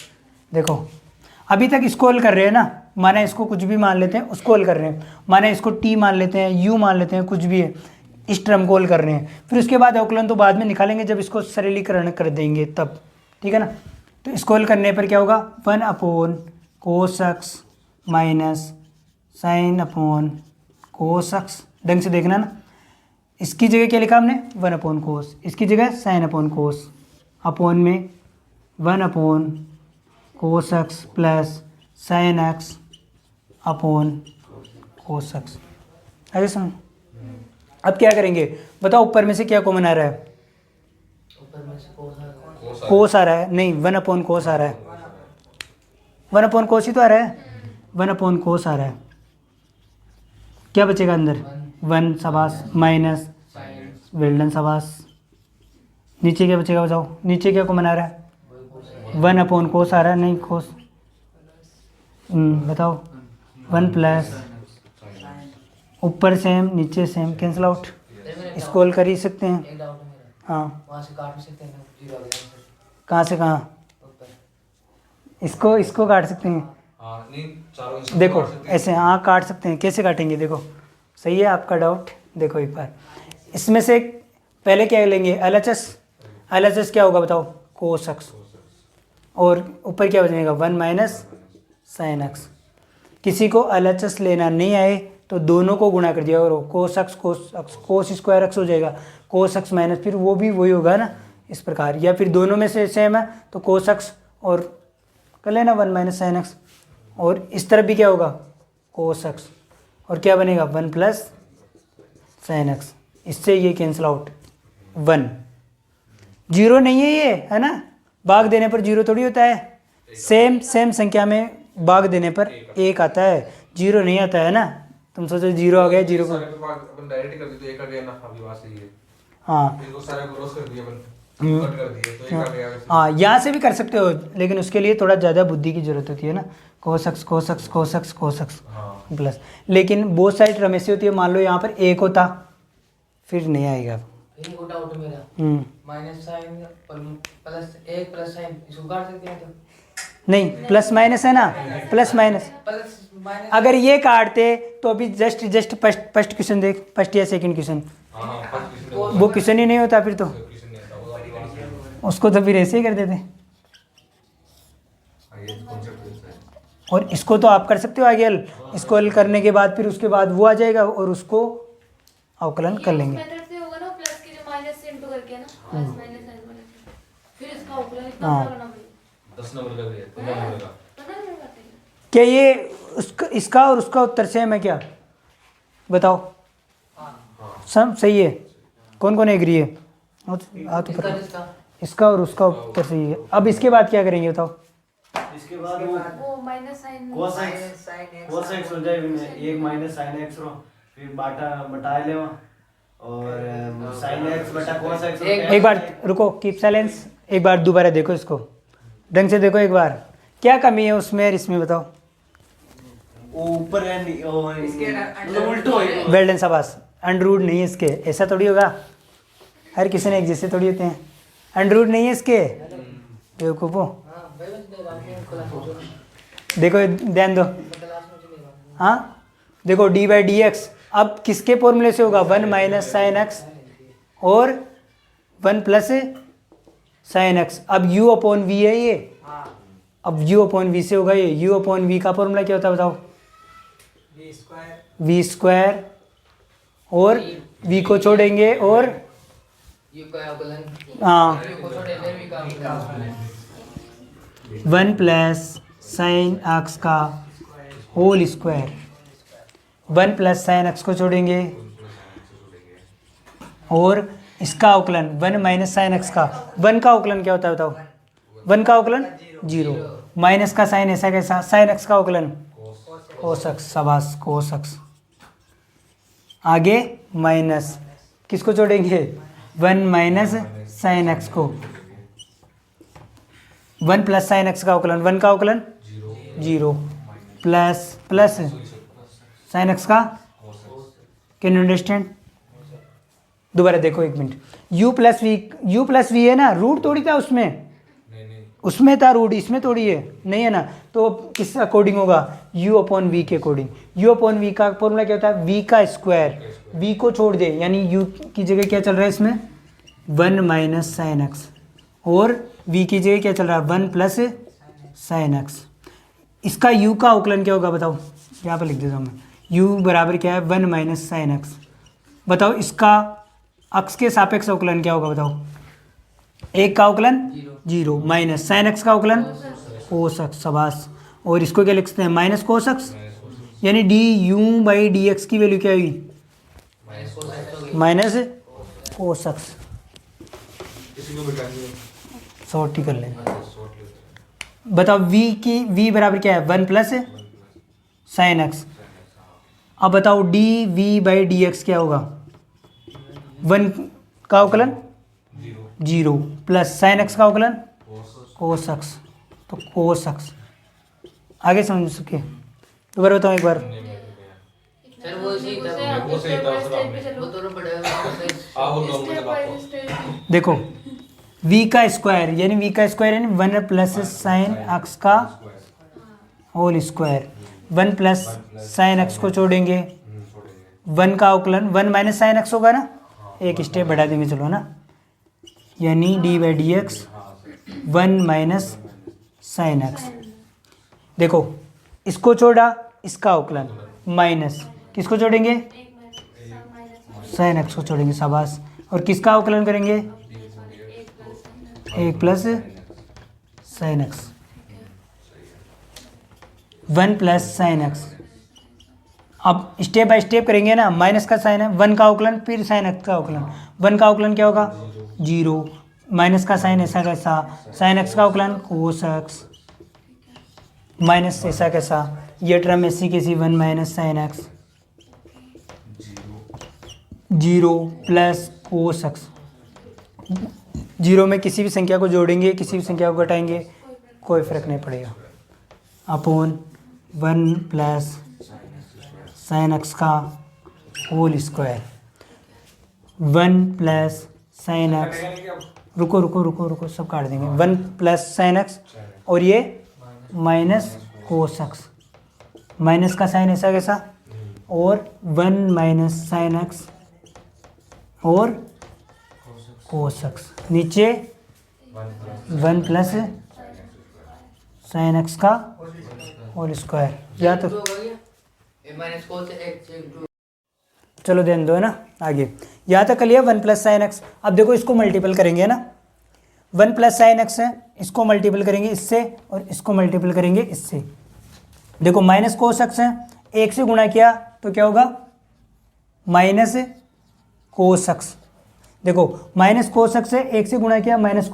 देखो अभी तक इसको हल कर रहे हैं ना, माना इसको कुछ भी मान लेते हैं, उसको हल कर रहे हैं। माना इसको टी मान लेते हैं, यू मान लेते हैं, कुछ भी है, इस टर्म को हल कर रहे हैं। फिर उसके बाद अवकलन तो बाद में निकालेंगे जब इसको सरलीकरण कर देंगे तब, ठीक है ना? तो इसको हल करने पर क्या होगा? 1 upon cos x minus sine upon cos x. ढंग से देखना ना, इसकी जगह क्या लिखा हमने? 1 अपॉन कोस, इसकी जगह साइन अपॉन कोस, अपॉन में 1 upon cos x plus sine x upon cos x. आगे समझ? अब क्या करेंगे बताओ? ऊपर में से क्या कॉमन आ रहा है? ऊपर में से कोस आ रहा है। कोस आ रहा है, नहीं 1 अपॉन कोस आ रहा है। 1 अपॉन कोस ही तो आ रहा है, 1 अपॉन कोस आ रहा है। क्या बचेगा अंदर? 1 शाबाश माइनस वेल्डन शाबाश। नीचे क्या बचेगा बताओ? नीचे क्या कॉमन आ रहा है? 1 अपॉन कोस आ रहा है, नहीं कोस। बताओ 1 प्लस ऊपर सेम नीचे सेम, कैंसिल आउट। इसको हल कर ही सकते हैं। एक डाउट है मेरा, हाँ वहाँ से काट भी सकते हैं ना, जीरो आ गया कहाँ से कहाँ? ऊपर। इसको काट सकते हैं। हाँ नहीं चारों इंसान देखो काट सकते हैं। ऐसे हाँ काट सकते हैं। कैसे काटेंगे? देखो सही है आपका डाउट। देखो एक बार इसमें से पहले क्या लेंगे? LHS। LHS क्या होगा बताओ? Cos x. और ऊपर क्या बचेगा? 1 माइनस साइन एक्स। किसी को LHS लेना नहीं आए तो दोनों को गुणा कर दिया करो। Cos x cos square x हो जाएगा, कोस एक्स माइनस फिर वो भी वही होगा ना इस प्रकार। या फिर दोनों में से सेम है तो कोस एक्स और कर लेना 1 माइनस साइन एक्स। और इस तरफ भी क्या होगा? कोस एक्स और क्या बनेगा? 1 प्लस साइन एक्स। इससे ये कैंसिल आउट। 1 जीरो नहीं है ये, है ना? भाग देने पर जीरो थोड़ी होता है। सेम संख्या में भाग देने पर 1 आता है, जीरो नहीं आता है ना। तुम सोचो जीरो आ गया, जीरो को सारे के बाद अपन डायरेक्ट कर दी तो एक आ गया ना, अभी बात सही है। हाँ इसको सारे को क्रॉस कर दिया अपन, कट कर दिए तो एक आ गया वैसे। हाँ, यहाँ से भी कर सकते हो, लेकिन उसके लिए थोड़ा ज़्यादा बुद्धि की जरूरत होती है ना। कोसक्स कोसक्स कोसक्स कोसक्स हाँ प्लस, लेकिन बोथ साइड टर्म ऐसी होती है, मान लो यहाँ पर एक होता फिर नहीं आएगा। ये को डाउट मेरा माइनस साइन प्लस एक प्लस साइन इसको काट सकते हैं तो नहीं, प्लस माइनस है ना, प्लस माइनस। प्लस माइनस अगर ये काटते तो अभी जस्ट फर्स्ट क्वेश्चन देख, फर्स्ट या सेकंड क्वेश्चन, हाँ फर्स्ट क्वेश्चन वो क्वेश्चन ही नहीं होता फिर तो, क्वेश्चन नहीं आता, वो वाली बात है। उसको तो फिर ऐसे ही कर देते। हाँ, ये कॉन्सेप्ट है। और इसको तो आप कर सकते हो आगे हल, इसको हल करने के बाद फिर उसके बाद वो आ जाएगा और उसको अवकलन कर लेंगे। मेथड से होगा ना, प्लस के जो माइनस से इनटू करके ना, प्लस माइनस साइन माइनस, फिर इसका अवकलन इतना हाँ। बड़ा करना पड़ेगा। 10 नंबर का भी है, 15 नंबर का। पता नहीं करते हैं। क्या ये इसका और उसका उत्तर सेम है क्या? बताओ। सब सही है? कौन कौन एग्री है? तो इसका पता। इसका इसका और उसका उत्तर सही है। अब इसके बाद क्या करेंगे बताओ? इसके बाद वो माइनस साइन कोसेक्स sin x कोसेक्स हो जाए एक माइनस साइन एक्स रो, फिर बटा ले और साइन एक्स बटा कोसेक्स। एक बार रुको, कीप साइलेंस। एक बार दोबारा देखो इसको, ढंग से देखो एक बार, क्या कमी है उसमें और इसमें बताओ। ऊपर इसके मतलब उल्टो है। वेल डन, शाबाश। अंडरवुड नहीं है इसके, ऐसा थोड़ी होगा, हर किसी ने एक जैसे थोड़ी होते हैं। अंडरवुड नहीं है इसके, बेवकूफ़ो। हां भाई बस दे बाकी क्लास हो देखो ध्यान दो। क्लास में चलेगा हाँ देखो, डी बाई डी एक्स अब किसके फॉर्मूले से होगा? 1 माइनस साइन एक्स और 1 प्लस साइन एक्स। अब u अपॉन वी है ये, अब u अपॉन वी से होगा ये। u अपॉन वी का फॉर्मूला क्या होता है बताओ? v square वी स्क्वायर, और v को छोड़ेंगे और यू का अवकलन हाँ यू को छोड़े ले भी का अवकलन 1 प्लस साइन एक्स का whole square. 1 plus sine x को छोड़ेंगे और इसका अवकलन 1 माइनस साइन एक्स का। 1 का अवकलन क्या होता है बताओ? 1 का अवकलन 0, माइनस का साइन ऐसा कैसा? साइन एक्स का अवकलन कोस एक्स, शाबाश कोस एक्स। आगे माइनस, किसको छोड़ेंगे? 1 माइनस साइन एक्स को। 1 प्लस साइन एक्स का अवकलन, 1 का अवकलन 0 प्लस साइन एक्स का। Can you understand? दोबारा देखो एक मिनट। u प्लस वी है ना, रूट थोड़ी था उसमें, नहीं उसमें था रूट, इसमें थोड़ी है, नहीं है ना। तो किस अकॉर्डिंग होगा? u अपॉन वी के अकॉर्डिंग। u अपॉन वी का फॉर्मूला क्या होता है? v का स्क्वायर, v को छोड़ दे, यानी u की जगह क्या चल रहा है इसमें? 1 माइनस साइन एक्स, और v की जगह क्या चल रहा है? 1 प्लस साइन एक्स। इसका u का अवकलन क्या होगा बताओ? यहाँ पर लिख देता हूँ मैं, u बराबर क्या है? 1 माइनस साइन एक्स। बताओ इसका अक्स के सापेक्ष अवकलन क्या होगा बताओ? 1 का अवकलन 0 माइनस साइन एक्स का अवकलन कोस एक्स, शाबाश। और इसको क्या लिख सकते हैं? माइनस कोस एक्स, यानी D U by D x की वैल्यू क्या हुई? Minus cos x. इसी को बिठाएंगे, सॉर्ट ही कर लेंगे। शॉर्ट लेते हैं। बताओ v की v बराबर क्या है? 1 प्लस साइन एक्स। अब बताओ d v by D x क्या होगा? 1 का अवकलन 0 प्लस साइन एक्स का अवकलन कोस एक्स, तो कोस एक्स। आगे समझ सके? दोबारा बताओ एक बार। सर वो इसी था वो सही था, सर आपने। वो दोनों पढ़ेगा आओ लो मतलब आपको देखो v का स्क्वायर, यानी v का स्क्वायर यानी 1 प्लस साइन एक्स का whole square. 1 plus sine x को छोड़ेंगे, 1 का अवकलन 1 माइनस साइन एक्स होगा ना, एक स्टेप बढ़ा देंगे चलो ना, यानी D by D x 1 minus sine x. देखो इसको छोड़ा, इसका अवकलन माइनस, किसको छोड़ेंगे? साइन एक्स को छोड़ेंगे, शाबाश। और किसका अवकलन करेंगे? 1 plus sine x, 1 plus sine x. अब स्टेप बाय स्टेप करेंगे ना, माइनस का साइन है, 1 का अवकलन फिर साइन एक्स का अवकलन। 1 का अवकलन क्या होगा? 0, माइनस का साइन ऐसा कैसा? साइन एक्स का अवकलन कोस एक्स, माइनस ऐसा कैसा? ये टर्म ऐसी कैसी? 1 minus sine x, 0 plus cos x. 0 में किसी भी संख्या को जोड़ेंगे, किसी भी संख्या को घटाएंगे, कोई फर्क नहीं पड़ेगा। अपॉन 1 प्लस साइन एक्स का whole square. 1 plus sine x, रुको सब काट देंगे। 1 प्लस साइन एक्स और ये माइनस कोस एक्स, माइनस का साइन ऐसा कैसा, और 1 माइनस साइन एक्स और कोस एक्स, नीचे 1 प्लस साइन एक्स का होल स्क्वायर। या तो माइनस कोस एक्स इंटू, चलो ध्यान दो ना आगे, यहाँ तक कर लिया 1 प्लस साइन एक्स। अब देखो इसको मल्टीपल करेंगे ना, 1 प्लस साइन एक्स है, इसको मल्टीपल करेंगे इससे और इसको मल्टीपल करेंगे इससे। देखो माइनस कोस एक्स है, 1 से गुणा किया तो क्या होगा, माइनस कोस एक्स। देखो माइनस कोस एक्स है, 1 से गुणा किया माइनस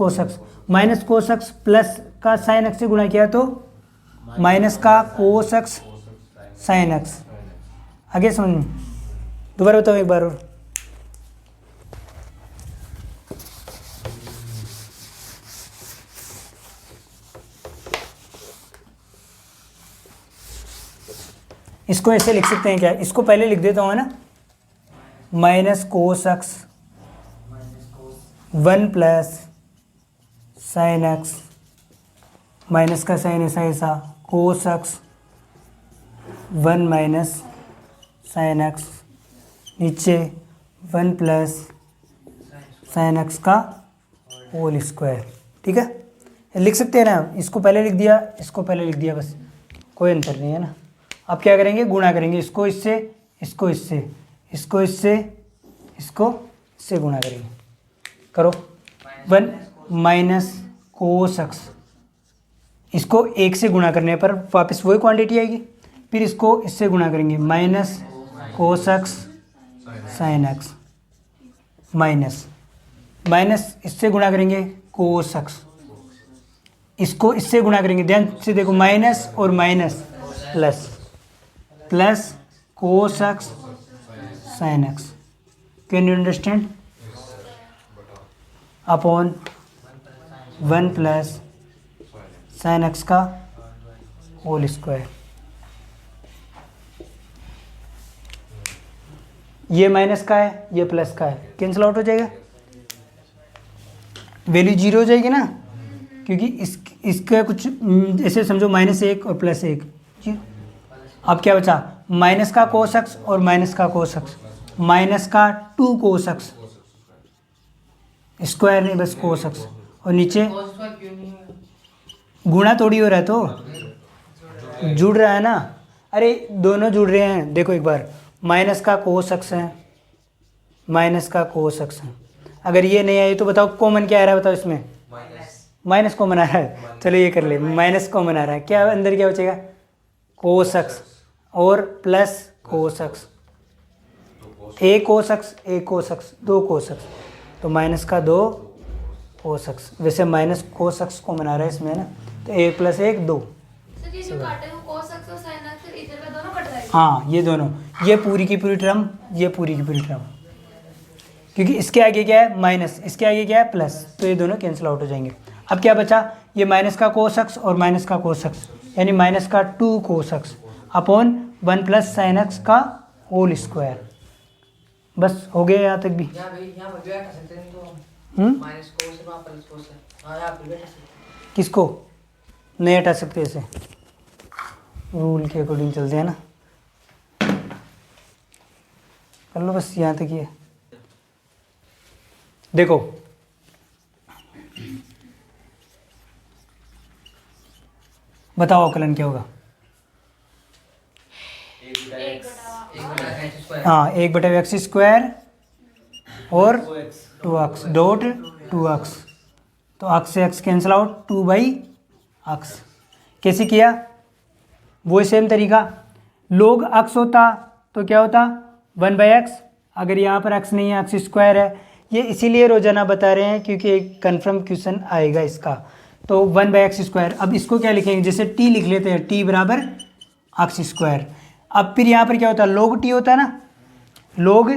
कोस एक्स प्लस का साइन एक्स से गुणा किया तो माइनस का कोस एक्स साइन एक्स। आगे समझ में, दोबारा बताओ एक बार और। इसको ऐसे लिख सकते हैं क्या, इसको पहले लिख देता हूँ ना, minus cos x 1 plus sine x, minus का साइन ऐसा ऐसा, cos x 1 minus sine x, नीचे 1 प्लस साइन एक्स का होल स्क्वायर। ठीक है, लिख सकते हैं ना, इसको पहले लिख दिया, इसको पहले लिख दिया, बस कोई अंतर नहीं है ना। अब क्या करेंगे, गुणा करेंगे, इसको इससे, इसको इससे, इसको इससे, इसको इससे गुणा करेंगे। करो 1 माइनस कोस एक्स, इसको 1 से गुणा करने पर वापस वही क्वांटिटी आएगी, फिर इसको इससे गुणा करेंगे, minus cos x sign x, minus minus इससे गुणा करेंगे कोस एक्स, इसको इससे गुणा करेंगे, ध्यान से देखो, माइनस और minus plus, plus cos x sine x. Can you understand? Upon 1 plus sine x का होल स्क्वायर। ये माइनस का है, ये प्लस का है, कैंसिल आउट हो जाएगा, वैल्यू 0 हो जाएगी ना, क्योंकि इसका कुछ ऐसे समझो, -1 और +1 0। अब क्या बचा, माइनस का कोस एक्स और माइनस का कोस एक्स, माइनस का 2 कोस एक्स, स्क्वायर नहीं बस कोस एक्स, और नीचे कोस स्क्वायर क्यों नहीं है? गुणा थोड़ी हो रहा है, तो जुड़ रहा है ना, अरे दोनों जुड़ रहे हैं। देखो एक बार, माइनस का कोस एक्स है, माइनस का कोस एक्स है, अगर ये नहीं आई तो बताओ कॉमन क्या आ रहा है, बताओ इसमें माइनस कॉमन आ रहा है, चलो ये कर ले, माइनस कॉमन आ रहा है, क्या अंदर क्या बचेगा, कोस एक्स और प्लस कोस एक्स, एक कोस एक्स, एक कोस एक्स, 2 कोस एक्स, तो माइनस का 2 कोस एक्स। वैसे माइनस कोस एक्स कॉमन आ रहा है इसमें ना, तो 1 + 1 2। सर ये जो काटे हैं वो cos x और sin x और इधर का दोनों कट जाएगा। हाँ ये दोनों, ये पूरी की पूरी टर्म, ये पूरी की पूरी टर्म, क्योंकि इसके आगे क्या है माइनस, इसके आगे क्या है प्लस, तो ये दोनों कैंसिल आउट हो जाएंगे। अब क्या बचा, ये माइनस का कोस एक्स और माइनस का कोस एक्स, यानी माइनस का 2 कोस X upon 1 plus sine x का होल स्क्वायर। बस हो गया यहाँ तक भी। यहाँ भाई यहाँ पर भी हटा सकते हैं तो, माइनस कोस है, वहाँ प्लस कोस है, हाँ यहाँ पर भी हटा सकते हैं। किसको नहीं हटा सकते, ऐसे रूल के अकॉर्डिंग चलते हैं ना, कर लो बस यहाँ तक ये। देखो बताओ अवकलन क्या होगा, 1/x²। हाँ 1/x² और 2x डॉट 2x, तो x से x कैंसिल आउट, 2/x। कैसे किया, वो सेम तरीका, log x होता तो क्या होता 1/x, अगर यहाँ पर x नहीं है, x² है, ये इसीलिए रोजाना बता रहे हैं क्योंकि एक कन्फर्म क्वेश्चन आएगा इसका, तो 1/x²। अब इसको क्या लिखेंगे, जैसे t लिख लेते हैं, t बराबर x²। अब फिर यहाँ पर क्या होता है, log t होता है ना, log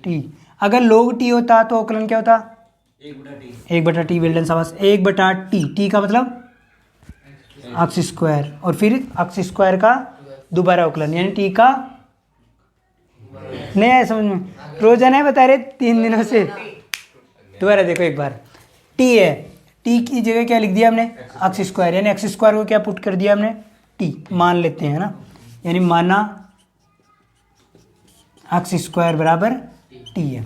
टी। अगर log टी होता तो अवकलन क्या होता? 1/t। वेल्डन शाबाश। 1/t। टी का मतलब अक्स स्क्वायर और फिर अक्स स्क्वायर का दोबारा अवकलन यानी टी का। नहीं आया समझ में? रोजाना बता रहे 3 दिनों से। दोबारा देखो एक बार। टी है, टी की जगह क्या लिख दिया हमने? अक्स स्क्वायर, यानी अक्स स्क्वायर को क्या पुट कर दिया हमने? टी मान लेते हैं ना, यानी माना अक्स स्क्वायर बराबर टी है।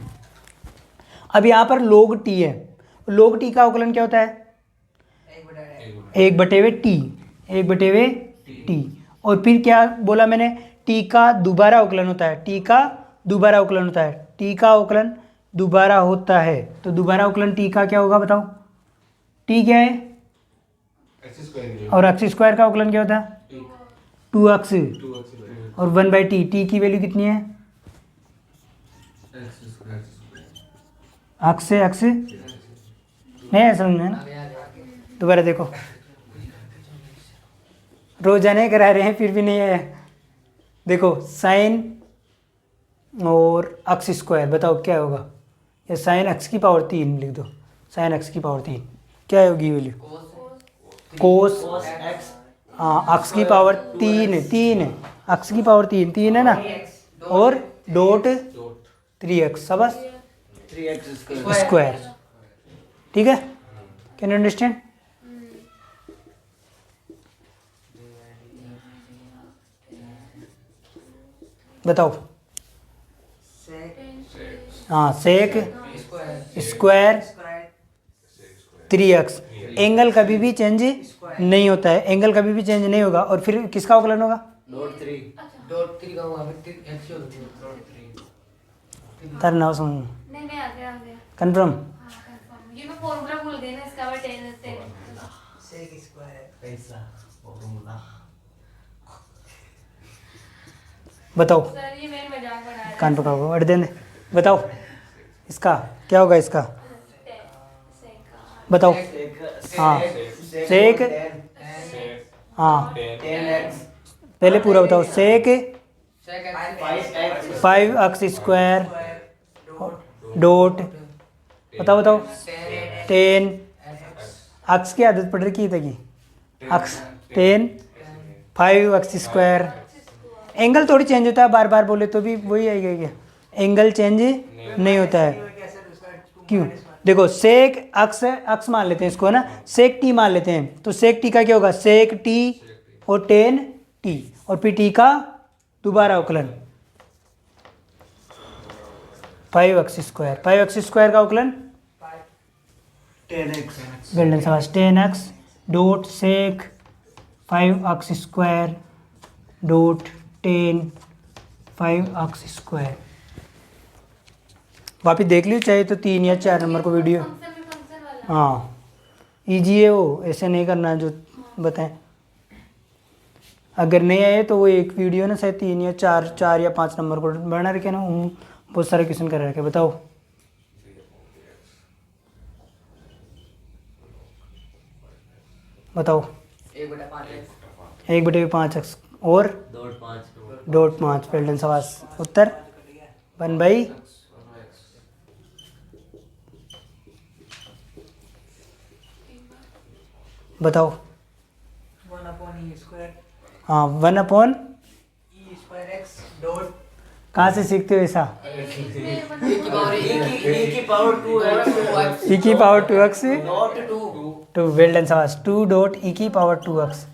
अब यहाँ पर log टी है, log टी का अवकलन क्या होता है? 1/टी। 1/टी। और फिर क्या बोला मैंने? टी का दोबारा अवकलन होता है। टी का दोबारा अवकलन होता है। टी का अवकलन दोबारा होता है तो दोबारा अवकलन टी का क्या होगा बताओ? टी क्या है? और अक्स स्क्वायर का अवकलन क्या होता है? 2x और 1/t। टी की वैल्यू कितनी है? अक्स से अक्स नहीं है समझ में ना? दोबारा देखो, रोजाना करा रहे हैं फिर भी नहीं है। देखो साइन और अक्स स्क्वायर, बताओ क्या होगा? या साइन अक्स की पावर 3 लिख दो। साइन अक्स की पावर 3 क्या होगी वैल्यू? कोस हाँ अक्स की पावर 3 है। अक्स की पावर 3 है ना, और डॉट 3x सबस 3x स्क्वायर। ठीक है, कैन यू अंडरस्टैंड? बताओ। हाँ सेक स्क्वायर 3x। एंगल कभी भी चेंज नहीं होता है, एंगल कभी भी चेंज नहीं होगा। और फिर किसका अवकलन होगा? डॉट 3 का होगा फिर x होगा। तर ना समझ में? नहीं नहीं, आ गया कंफर्म? हाँ कंफर्म। ये मैं फॉर्मूला भूल गई ना, इसका बट 10 sec square बताओ। सर ये मेरे मजाक बना रहा है। कान पकड़ो अड़ देने। बताओ इसका क्या होगा? इसका बताओ। हाँ सेक हाँ 10x पहले पूरा बताओ। सेक सेक 5x स्क्वायर डॉट बताओ 10 अक्स की आदत पड़ रखी है कि अक्स 10 5x स्क्वायर। एंगल थोड़ी चेंज होता है, बार बार बोले तो भी वही आएगा क्या? एंगल चेंज नहीं होता है। क्यों? देखो सेक अक्स मान लेते हैं इसको है ना, सेक टी मान लेते हैं तो सेक टी का क्या होगा? सेक टी और 10t और फिर टी का दोबारा अवकलन 5x स्क्वायर। 5x स्क्वायर का अवकलन 10x वेल्डन शाबाश 10x डॉट सेक 5x square dot 10 5x square. वापिस देख लियो चाहे तो 3 या 4 नंबर को वीडियो। फंक्शन वाला। हाँ ईजी है वो, ऐसे नहीं करना जो बताएं। अगर नहीं आए तो वो एक वीडियो ना शायद 3 या 4 या 5 नंबर को बना रखे ना, बहुत सारे क्वेश्चन कर रखे। बताओ बताओ। 1/5x और डॉट 5 वेल्डन शाबाश। उत्तर 1/। बताओ। 1/e square हाँ 1/। e square x dot कहाँ से सीखते हो ऐसा? e की पावर 2x e की power 2x not 2 two well done शाबाश 2 डॉट e की power 2x।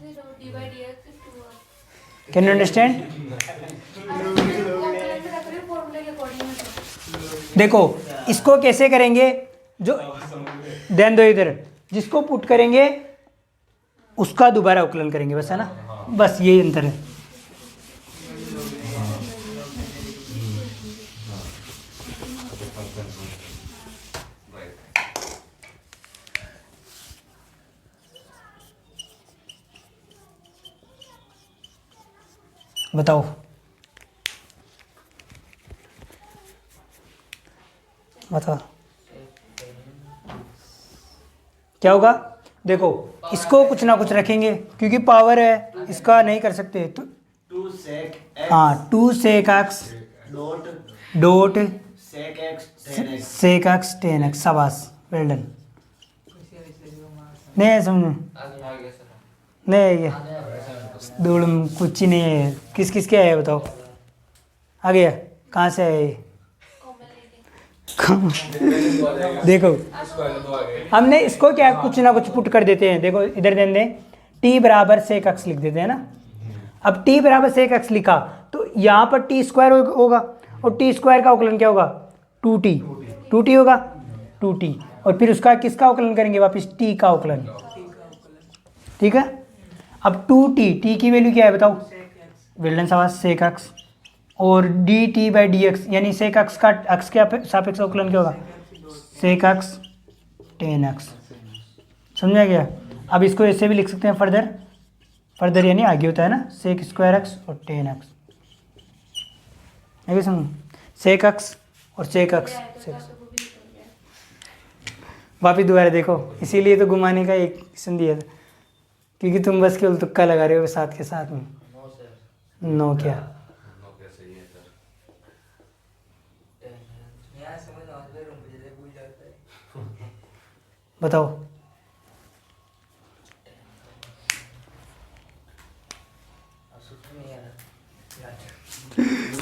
Can you understand? देखो इसको कैसे करेंगे, जो ध्यान दो इधर, जिसको पुट करेंगे उसका दोबारा अवकलन करेंगे बस, है ना? बस यही अंतर है। बताओ। बताओ क्या होगा? देखो इसको कुछ ना कुछ रखेंगे क्योंकि पावर है, इसका नहीं कर सकते तो 2 sec x हाँ 2 sec x dot dot sec x tan x sec x tan x, शाबाश, वेल डन। नहीं है समझ में? आगे सर नहीं है ये धूल में कुछ ही नहीं है। किस किस के आया बताओ? आ गया? कहाँ से आया ये? देखो हमने इसको क्या कुछ ना कुछ पुट कर देते हैं। देखो इधर ध्यान दें, टी बराबर सेक एक्स लिख देते हैं ना। अब टी बराबर सेक एक्स लिखा तो यहाँ पर टी स्क्वायर होगा और टी स्क्वायर का अवकलन क्या होगा? 2t, 2t होगा 2t, और फिर उसका किसका अवकलन करेंगे वापस? टी का अवकलन, ठीक है। अब 2t, टी की वैल्यू क्या है बताओ? वेल्डन सवाल सेक एक्स, और D T by D x यानी सेक एक्स का एक्स के सापेक्ष अवकलन क्या होगा? Sec x tan x. समझा गया? अब इसको ऐसे भी लिख सकते हैं फर्दर, फर्दर यानी आगे होता है ना, सेक स्क्वायर एक्स और टेन एक्स। आगे समझो, सेक एक्स और सेक एक्स। वापिस दोबारा देखो, इसीलिए तो घुमाने का एक किस्म दिया था, क्योंकि तुम बस केवल तुक्का लगा रहे हो साथ के साथ में। नो क्या? यहाँ समझ आ गया, मुझे तो भूल जाता है। बताओ।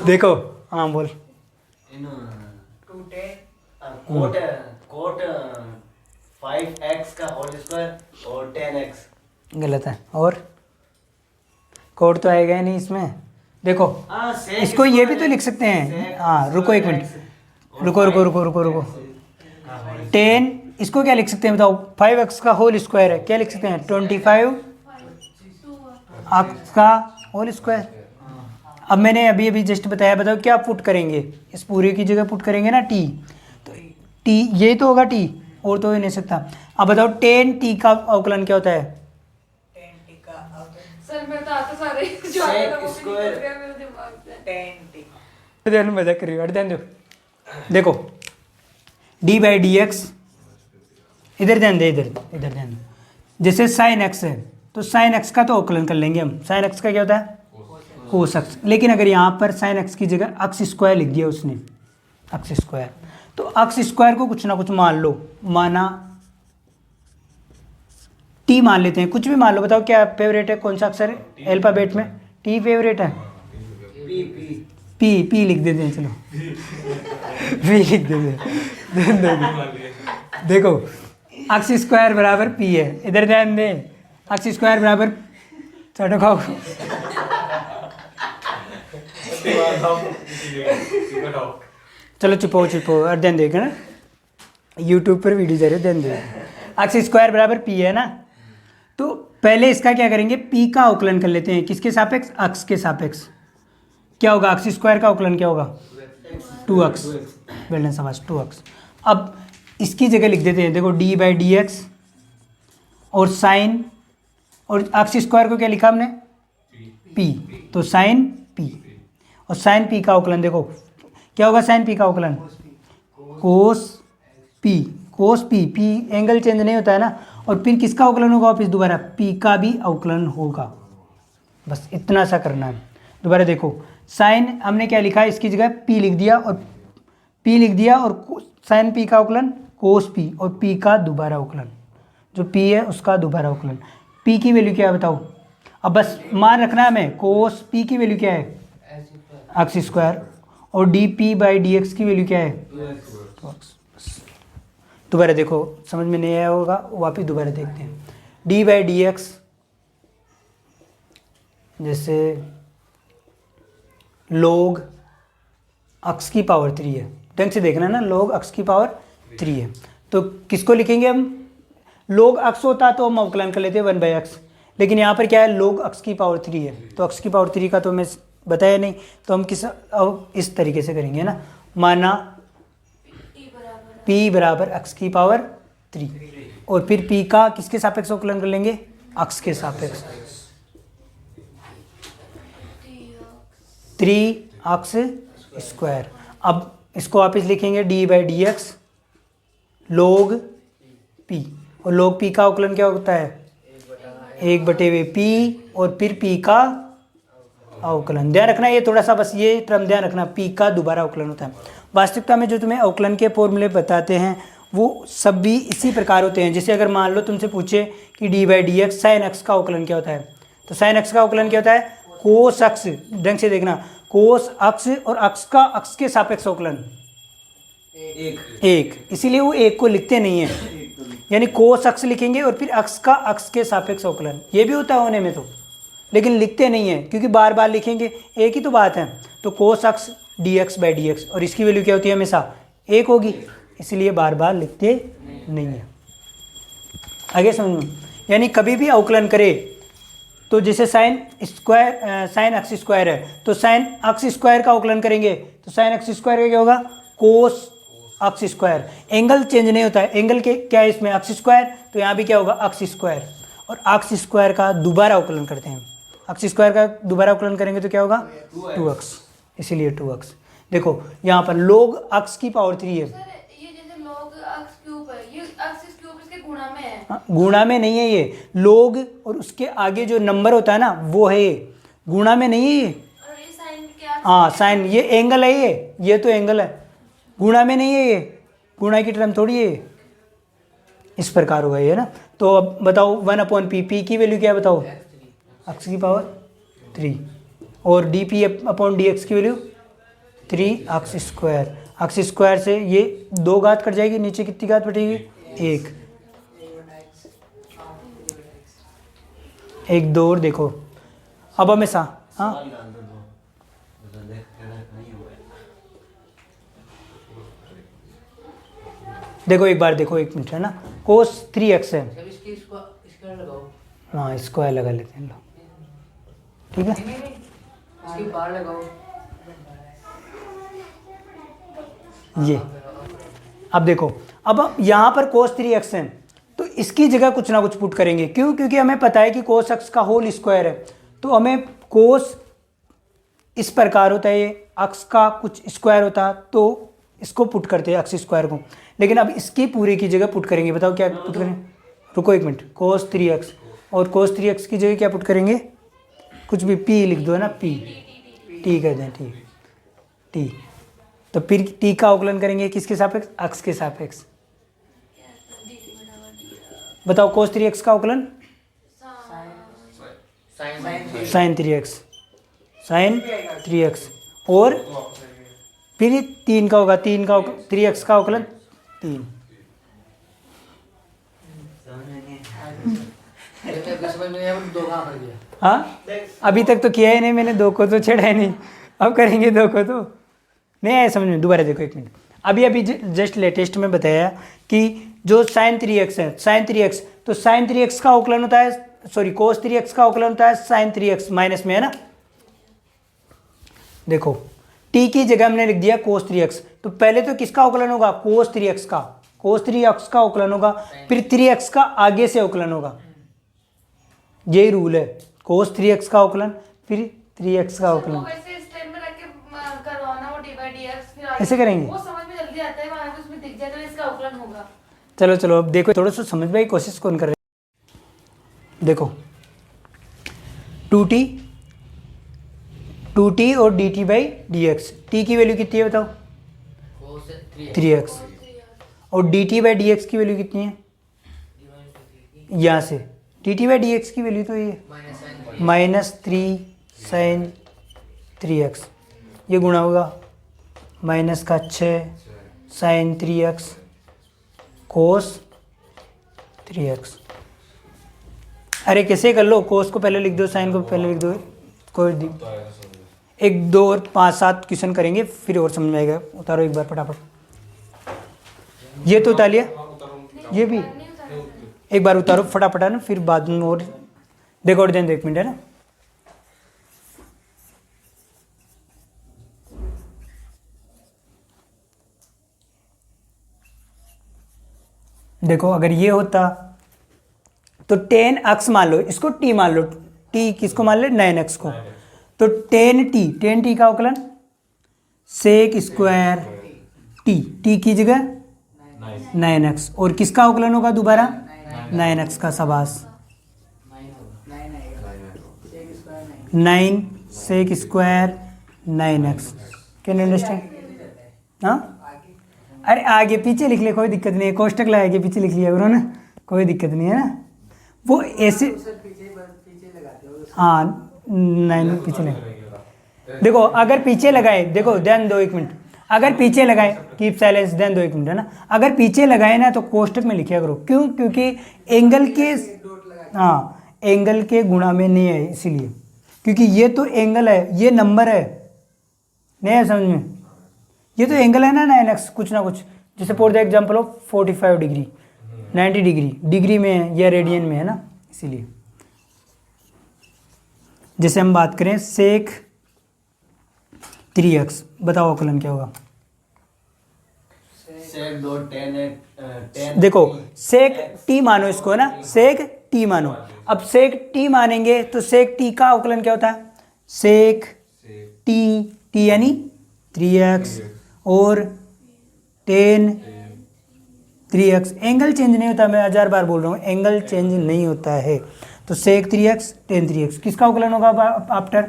देखो, हाँ बोल। इन 210 कोट कोट 5x का होल स्क्वायर और 10x। गलत है, और कोड तो आएगा ही नहीं इसमें। देखो हाँ sec इसको ये भी square तो लिख सकते हैं। sec हाँ रुको एक मिनट, रुको रुको रुको रुको रुको। 10 इसको क्या लिख सकते हैं बताओ? 5x का होल स्क्वायर है, क्या लिख सकते हैं? 25 एक्स का होल स्क्वायर। अब मैंने अभी अभी जस्ट बताया, बताओ क्या पुट करेंगे? इस पूरे की जगह पुट करेंगे ना टी, तो टी ये तो होगा टी, और तो हो ही नहीं सकता। अब बताओ 10 टी का अवकलन क्या होता है? 10 टी का अवकलन सर मैं तो आते सारे जो आया था वो भी निकल square। गया मेरे दिमाग से। 10 टी ध्यान मजाक कर रही हो, ध्यान दो। देखो डी बाई डी एक्स, इधर ध्यान दे, इधर इधर ध्यान दो। जैसे साइन एक्स है तो साइन एक्स का तो अवकलन कर लेंगे हम। साइन एक्स का क्या होता है? Cos x. लेकिन अगर यहाँ पर साइन एक्स की जगह एक्स स्क्वायर लिख दिया उसने, एक्स स्क्वायर, तो एक्स स्क्वायर को कुछ ना कुछ मान लो। माना टी मान लेते हैं, कुछ भी मान लो। बताओ क्या फेवरेट है, कौन सा अक्षर है अल्फाबेट में? टी फेवरेट है। पी लिख देते हैं, चलो पी लिख देते हैं। देखो एक्स स्क्वायर बराबर पी है, इधर ध्यान दें। एक्स स्क्वायर बराबर चटो खाओ। चलो चुपो चुपो, और ध्यान देगा ना, यूट्यूब पर वीडियो जा रही है, ध्यान दे। एक्स स्क्वायर बराबर पी है ना, तो पहले इसका क्या करेंगे? पी का अवकलन कर लेते हैं। किसके सापेक्ष? एक्स के सापेक्ष। क्या होगा? एक्स स्क्वायर का अवकलन क्या होगा? 2x। वेल समझ, 2x। अब इसकी जगह लिख देते हैं, देखो डी बाई डी एक्स और साइन, और एक्स स्क्वायर को क्या लिखा हमने? पी, तो साइन पी, और साइन पी का अवकलन देखो क्या होगा? साइन पी का अवकलन कोस पी, कोस पी, पी एंगल चेंज नहीं होता है ना। और फिर किसका अवकलन होगा वापस दोबारा? पी का भी अवकलन होगा। बस इतना सा करना है। दोबारा देखो, साइन हमने क्या लिखा है? इसकी जगह पी लिख दिया, और पी लिख दिया, और साइन पी का अवकलन कोस पी, और पी का दोबारा अवकलन, जो पी है उसका दोबारा अवकलन। पी की वैल्यू क्या है बताओ? अब बस मान रखना है हमें, कोस पी की वैल्यू क्या है? एक्स स्क्वायर, और D P by D x की वैल्यू क्या है? 2x। दोबारा देखो, समझ में नहीं आया होगा, वापिस दोबारा देखते हैं। डी बाई डी एक्स, जैसे लोग एक्स की पावर 3 है, ढंग से देखना ना, लोग एक्स की पावर 3 है, तो किसको लिखेंगे हम? लोग एक्स होता तो हम अवकलन कर लेते हैं 1/x, लेकिन यहाँ पर क्या है? लोग एक्स की पावर 3 है, तो एक्स की पावर 3 का तो मैं बताया नहीं, तो हम इस तरीके से करेंगे ना। माना p बराबर एक्स की पावर 3, और फिर p का किसके सापेक्ष अवकलन कर लेंगे? एक्स के सापेक्ष। 3x square. अब इसको वापस लिखेंगे डी बाई डी एक्स लोग p, और लोग p का अवकलन क्या होता है? 1/p, और फिर p का अवकलन। ध्यान रखना ये थोड़ा सा, बस ये टर्म ध्यान रखना, पी का दोबारा अवकलन होता है। वास्तविकता में जो तुम्हें अवकलन के फॉर्मूले बताते हैं वो सब भी इसी प्रकार होते हैं। जैसे अगर मान लो तुमसे पूछे कि dy/dx साइन अक्ष का अवकलन क्या होता है, तो साइन अक्ष का अवकलन क्या होता है, कोस अक्ष, ढंग से देखना, कोस अक्ष और अक्ष का अक्ष के सापेक्ष अवकलन एक, इसीलिए वो एक को लिखते नहीं है, यानी कोस अक्ष लिखेंगे और फिर अक्ष का अक्ष के सापेक्ष अवकलन, ये भी होता है होने में तो, लेकिन लिखते नहीं है क्योंकि बार बार लिखेंगे, एक ही तो बात है। तो कोस अक्ष dx/dx और इसकी वैल्यू क्या होती है, हमेशा एक होगी, इसलिए बार बार लिखते नहीं है। आगे समझो, यानी कभी भी अवकलन करे तो जैसे साइन अक्ष स्क्वायर है तो साइन अक्ष स्क्वायर का अवकलन करेंगे तो साइन अक्ष स्क्वायर का क्या होगा, कोस अक्ष स्क्वायर। एंगल चेंज नहीं होता है, एंगल के क्या है इसमें, अक्ष स्क्वायर, तो यहाँ भी क्या होगा, अक्ष स्क्वायर। और अक्ष स्क्वायर का दोबारा अवकलन करते हैं, अक्ष स्क्वायर का दोबारा अवकलन करेंगे तो क्या होगा, 2x, इसीलिए 2x। देखो यहाँ पर log अक्ष की पावर 3 है। सर ये जैसे log अक्ष क्यूब है, ये अक्ष क्यूब इसके गुणा में है। हाँ, गुणा में नहीं है ये, log और उसके आगे जो नंबर होता है ना वो है ये, गुणा में नहीं है ये। और ये साइन क्या, हाँ साइन, ये एंगल है, ये तो एंगल है, गुणा में नहीं है ये, गुणा की टर्म थोड़ी है, इस प्रकार होगा ये ना। तो अब बताओ 1/p, p की वैल्यू क्या है बताओ, अक्ष की पावर 3, और dp/dx की वैल्यू 3 अक्ष स्क्वायर। अक्ष स्क्वायर से ये 2 घात कट जाएगी, नीचे कितनी घात बटेगी, 1, 1 2 और देखो अब हमेशा, हाँ देखो एक बार देखो, 1 मिनट है ना, कोस 3x है, जब इसकी स्क्वायर लगाओ, हाँ स्क्वायर लगा लेते हैं, लो ठीक है। इसकी बार लगाओ, ये अब देखो, अब यहाँ पर कोस 3x है तो इसकी जगह कुछ ना कुछ पुट करेंगे, क्यों, क्योंकि हमें पता है कि कोस अक्ष का होल स्क्वायर है, तो हमें कोस इस प्रकार होता है, ये अक्ष का कुछ स्क्वायर होता तो इसको पुट करते हैं अक्ष स्क्वायर को, लेकिन अब इसकी पूरे की जगह पुट करेंगे। बताओ क्या पुट करें, रुको 1 मिनट, कोस 3x और कोस 3x की जगह क्या पुट करेंगे, कुछ भी p लिख दो ना, p t कर दें, t, तो फिर t का अवकलन करेंगे किसके सापेक्ष, अक्ष के सापेक्ष। बताओ कोस 3x का अवकलन, साइन 3x, साइन 3x, और फिर 3 का होगा, 3x का अवकलन 3। समझ में नहीं आया, 2 कहाँ पर गया, हाँ अभी तक तो किया ही नहीं मैंने, 2 को तो छेड़ा ही नहीं, अब करेंगे 2 को, तो नहीं आया समझ में। दोबारा देखो 1 मिनट, अभी जस्ट लेटेस्ट में बताया कि जो साइन 3x है, साइन 3x, तो साइन 3x का अवकलन होता है, सॉरी कोस 3x का अवकलन होता है साइन 3x माइनस में, है ना। देखो t की जगह हमने लिख दिया कोस 3x, तो पहले तो किसका अवकलन होगा, कोस 3x का, कोस 3x का अवकलन होगा, फिर 3x का आगे से अवकलन होगा, यही रूल है, कोस 3x का अवकलन फिर 3x का अवकलन। वैसे स्टेप में रख के करवाना वो d/dx, फिर आगे ऐसे करेंगे, वो समझ में जल्दी आता है, वहां पे उसमें दिख जाए तो इसका अवकलन होगा। चलो चलो अब देखो, थोड़ा सा समझने की कोशिश कौन कर रहे हैं। देखो 2t और dt/dx, t की वैल्यू कितनी है बताओ, कोस 3x, और dt/dx की वैल्यू कितनी है, यहाँ से dt/dx की वैल्यू तो ये -3 साइन 3x, ये गुणा होगा -6 साइन 3x कोस 3x। अरे कैसे कर लो, कोस को पहले लिख दो, साइन को पहले लिख दो, कोई 1 2 और 5 7 क्वेश्चन करेंगे फिर और समझ में आएगा। उतारो एक बार फटाफट, ये तो उतार लिया, ये भी एक बार उतारो फटाफट, है ना, फिर बाद में और देखो, और दें 1 मिनट, है ना। देखो अगर ये होता तो 10 अक्स मान लो, इसको t मान लो, t किसको मान ले, 9x को, तो 10t का अवकलन सेक स्क्वायर t की जगह 9x, और किसका अवकलन होगा दोबारा, 9x का, शाबाश, 9 sec square 9x। Can you understand? हाँ, अरे आगे पीछे लिख ले, कोई दिक्कत नहीं है, कोष्टक लगा के पीछे लिख लिया करो ना, कोई दिक्कत नहीं है ना। वो ऐसे हाँ 9 पीछे लगा। देखो अगर पीछे लगाए, देखो ध्यान दो 1 मिनट, अगर पीछे लगाए, कीप साइलेंस, ध्यान दो 1 मिनट है ना। अगर पीछे लगाए ना तो कोष्टक में लिखा करो, क्यों? क्योंकि एंगल के, हाँ एंगल के गुणा में नहीं है इसीलिए, क्योंकि ये तो एंगल है, ये नंबर है, नहीं है समझ में? ये तो एंगल है ना 9x कुछ ना कुछ, जैसे for the example of 45 degree, 90 degree, degree में है या रेडियन में है ना, इसीलिए। जैसे हम बात करें सेक 3x, बताओ अवकलन क्या होगा? सेक 2 10 देखो सेक t मानो इसको है ना, सेक t मानो। अब सेक t मानेंगे तो सेक t का अवकलन क्या होता है? सेक t यानी 3x और 10 3x। एंगल चेंज नहीं होता, मैं 1000 बार बोल रहा हूँ, एंगल चेंज नहीं होता है। तो सेक 3x 10 3x किसका अवकलन होगा आफ्टर?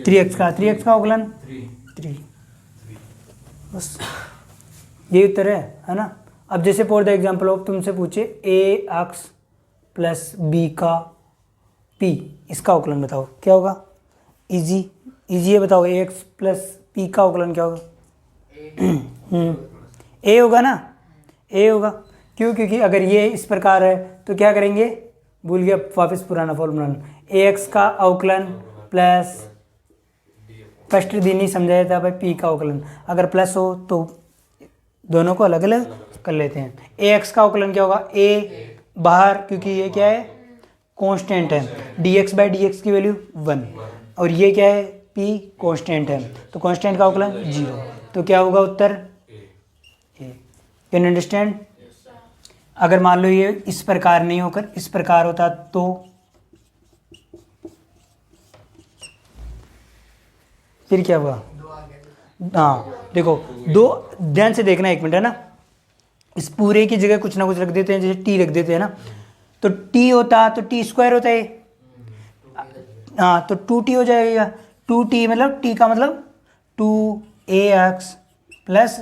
3x का, 3x का अवकलन 3। बस ये उत्तर है ना। अब जैसे फॉर द एग्जाम्पल ऑफ तुमसे पूछे ax प्लस b का p, इसका अवकलन बताओ क्या होगा? इजी है, बताओ ax प्लस p का अवकलन क्या होगा? a होगा ना, a होगा। क्यों? क्योंकि अगर ये इस प्रकार है तो क्या करेंगे, भूल गया वापस पुराना फॉर्मूला, ax का अवकलन प्लस फर्स्ट दिन ही समझाया था भाई p का अवकलन, अगर प्लस हो तो दोनों को अलग अलग कर लेते हैं। ax का अवकलन क्या होगा? a बाहर, क्योंकि ये क्या है कांस्टेंट है, dx बाई डी की वैल्यू 1, और ये क्या है p कांस्टेंट है, तो कांस्टेंट का अवकलन 0, तो क्या होगा उत्तर? a। Can understand? अगर मान लो ये इस प्रकार नहीं होकर इस प्रकार होता तो फिर क्या हुआ? हाँ देखो, दो ध्यान से देखना 1 मिनट है ना, इस पूरे की जगह कुछ ना कुछ रख देते हैं, जैसे टी रख देते हैं ना, तो टी होता तो टी स्क्वायर होता है, हाँ तो 2t हो जाएगा। 2t मतलब t का मतलब 2ax प्लस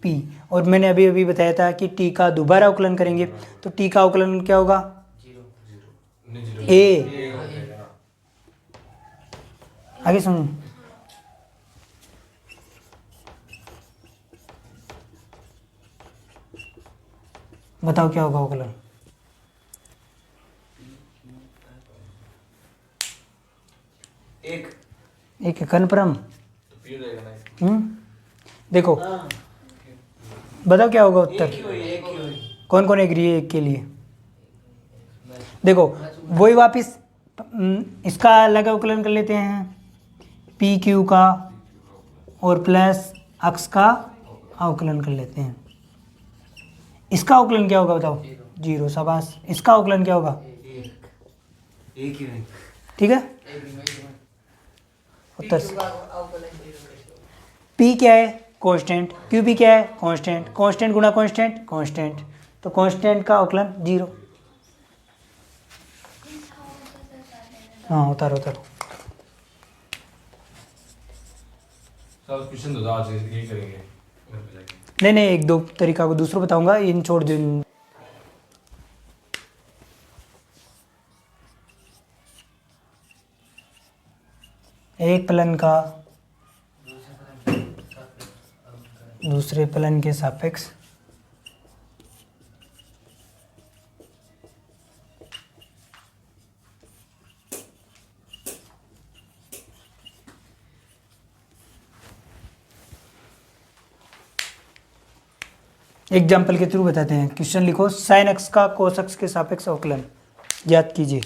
p, और मैंने अभी बताया था कि t का दोबारा अवकलन करेंगे तो t का अवकलन क्या होगा? a। आगे सुनो, बताओ क्या होगा अवकलन? एक कन्फर्म। देखो बताओ क्या होगा उत्तर? कौन कौन एग्री है एक के लिए? देखो वही वापिस इसका अलग अवकलन कर लेते हैं, पी क्यू का और प्लस अक्स का अवकलन कर लेते हैं। इसका अवकलन क्या होगा बताओ? 0, शाबाश। इसका अवकलन क्या होगा? ठीक है, उत्तर P क्या है? कांस्टेंट। QP क्या है? कांस्टेंट। कांस्टेंट गुणा कांस्टेंट कांस्टेंट, तो कांस्टेंट का अवकलन 0। हाँ उतारो उतारो। क्वेश्चन दो, आज यही करेंगे घर पे जाके। नहीं एक दो तरीका को दूसरों बताऊंगा, इन छोड़ दो। एक फलन का दूसरे फलन के सापेक्ष एग्जाम्पल के थ्रू बताते हैं। क्वेश्चन लिखो, साइन एक्स का कोस एक्स के सापेक्ष अवकलन याद कीजिए।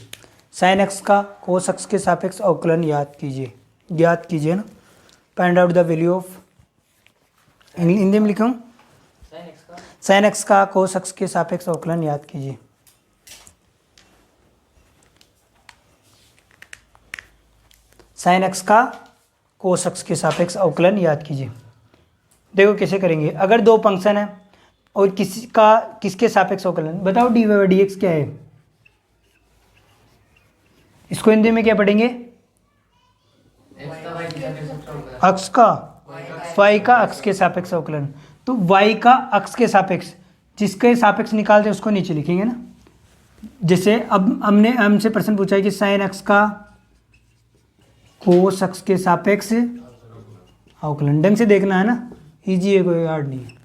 साइन एक्स का कोस एक्स के सापेक्ष अवकलन याद कीजिए ना। Find out the value of, Hindi में लिखूँ, साइन एक्स का कोस एक्स के सापेक्ष अवकलन याद कीजिए। साइन एक्स का कोस एक्स के सापेक्ष अवकलन याद कीजिए। देखो कैसे करेंगे, अगर दो फंक्शन है और किसके सापेक्ष अवकलन, बताओ डी वाई डी एक्स क्या है? इसको हिंदी में क्या पढ़ेंगे? अक्ष का y का अक्ष के सापेक्ष अवकलन। तो y का अक्ष के सापेक्ष, जिसके सापेक्ष निकालते हैं उसको नीचे लिखेंगे ना। जैसे अब हमसे प्रश्न पूछा है कि साइन अक्ष का कोस अक्ष के सापेक्ष अवकलन। ढंग से देखना है ना, इजी है, कोई हार्ड नहीं है।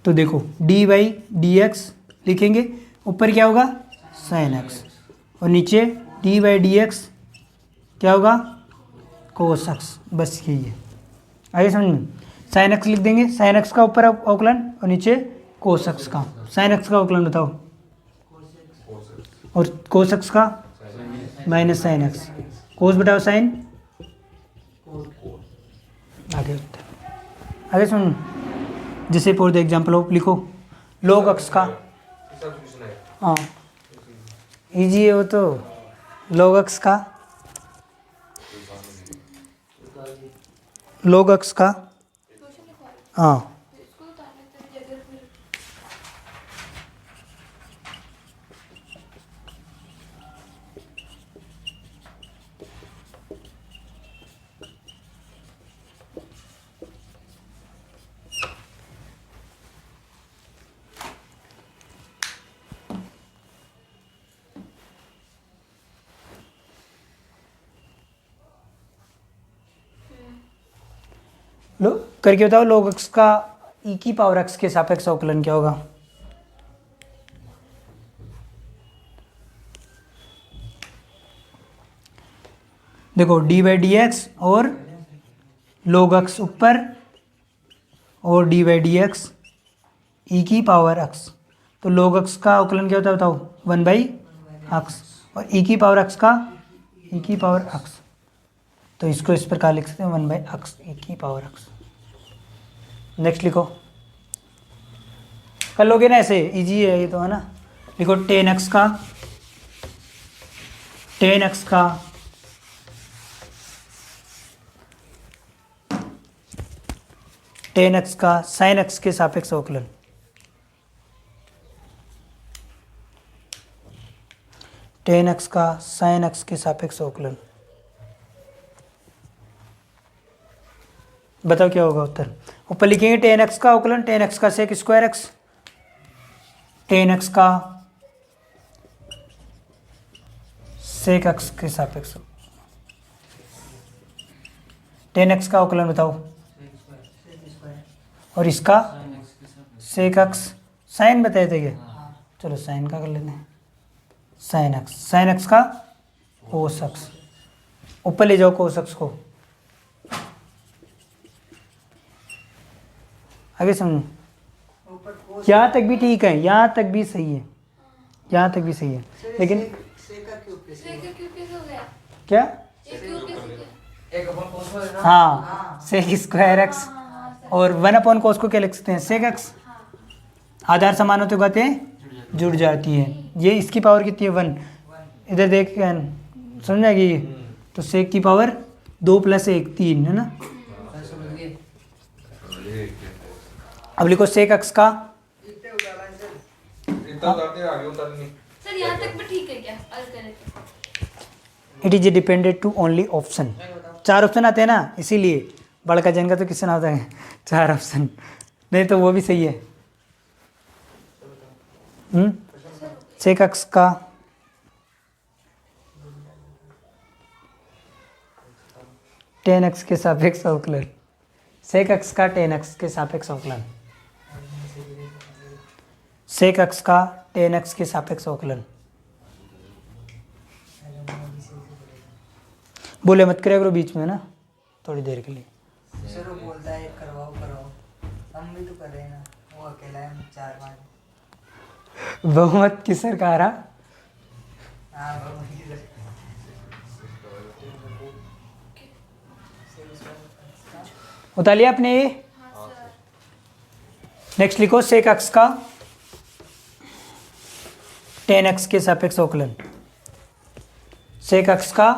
तो देखो डी वाई डी एक्स लिखेंगे, ऊपर क्या होगा साइन एक्स, और नीचे डी वाई डी एक्स क्या होगा कोस एक्स। बस यही है, आगे समझ में। साइन एक्स लिख देंगे, साइन एक्स का ऊपर अवकलन और नीचे कोस एक्स का। साइन एक्स का अवकलन बताओ, और कोस एक्स का माइनस साइन एक्स। कोस बताओ साइन, आगे आगे सुन। जैसे फॉर द एग्जाम्पल ऑफ लिखो log अक्ष का, सब पूछना है। हाँ इजी है वो तो। log अक्ष का, log अक्ष का, हाँ इसको उतारने की जगह फिर लो करके बताओ log अक्ष का e की पावर x के सापेक्ष अवकलन क्या होगा। देखो डी बाई डी एक्स और log अक्ष ऊपर और डी बाई डी एक्स ई की पावर x। तो log अक्ष का अवकलन क्या होता है बताओ, 1 बाई x, और e की पावर x का e की पावर x। तो इसको इस प्रकार लिख सकते हैं 1 बाई x e की पावर x। नेक्स्ट लिखो, कर लोगे ना ऐसे, इजी है ये तो है ना। लिखो टेन एक्स का टेन एक्स का साइन एक्स के सापेक्ष अवकलन। टेन एक्स का साइन एक्स के सापेक्ष अवकलन बताओ क्या होगा उत्तर। ऊपर लिखेंगे टेन एक्स का अवकलन, टेन एक्स का sec square x, tan x का सेक एक्स के सापेक्ष। टेन एक्स का अवकलन बताओ, और इसका सेक एक्स। साइन बताए थे क्या, चलो साइन का कर लेते हैं। साइन एक्स का कोस एक्स, ऊपर ले जाओ कोस एक्स को, आगे समझो। ऊपर कोस यहाँ तक भी ठीक है, यहाँ तक भी सही है, यहाँ तक भी सही है, लेकिन सेका क्यूब के सेक का क्यूब कैसे हो गया? क्या, एक क्यूब कैसे किया? एक अपन कोस में ना हाँ सेक स्क्वायर एक्स, और 1 अपॉन कोस को क्या लिख सकते हैं सेक एक्स। आधार समान होते बातें जुड़ जाती है। ये इसकी पावर कितनी है 1, इधर देख समझ आएगी। तो सेक की पावर 2 + 1 3 है ना। अब लिखो सेक एक्स का, इतना उतारते आगे उतारते नहीं। सर यहाँ तक भी ठीक है क्या? अलग करें तो it is depended to only option. 4 option आते हैं ना, इसीलिए बड़का जन का तो किससे ना होता है 4 ऑप्शन, नहीं तो वो भी सही है। सेक एक्स का टेन एक्स के सापेक्ष अवकलन, सेक एक्स का टेन एक्स के सापेक्ष अवकलन, सेक एक्स का टेन एक्स के सापेक्ष अवकलन। बोले मत करे करो बीच में ना, थोड़ी देर के लिए। सर वो बोलता है करवाओ हम भी तो कर रहे हैं ना, वो अकेला है 4-5। बहुमत की सरकार हाँ वो ही है। उतार लिया आपने ये। नेक्स्ट लिखो सेक एक्स का टेन एक्स के सापेक्ष अवकलन, सेक एक्स का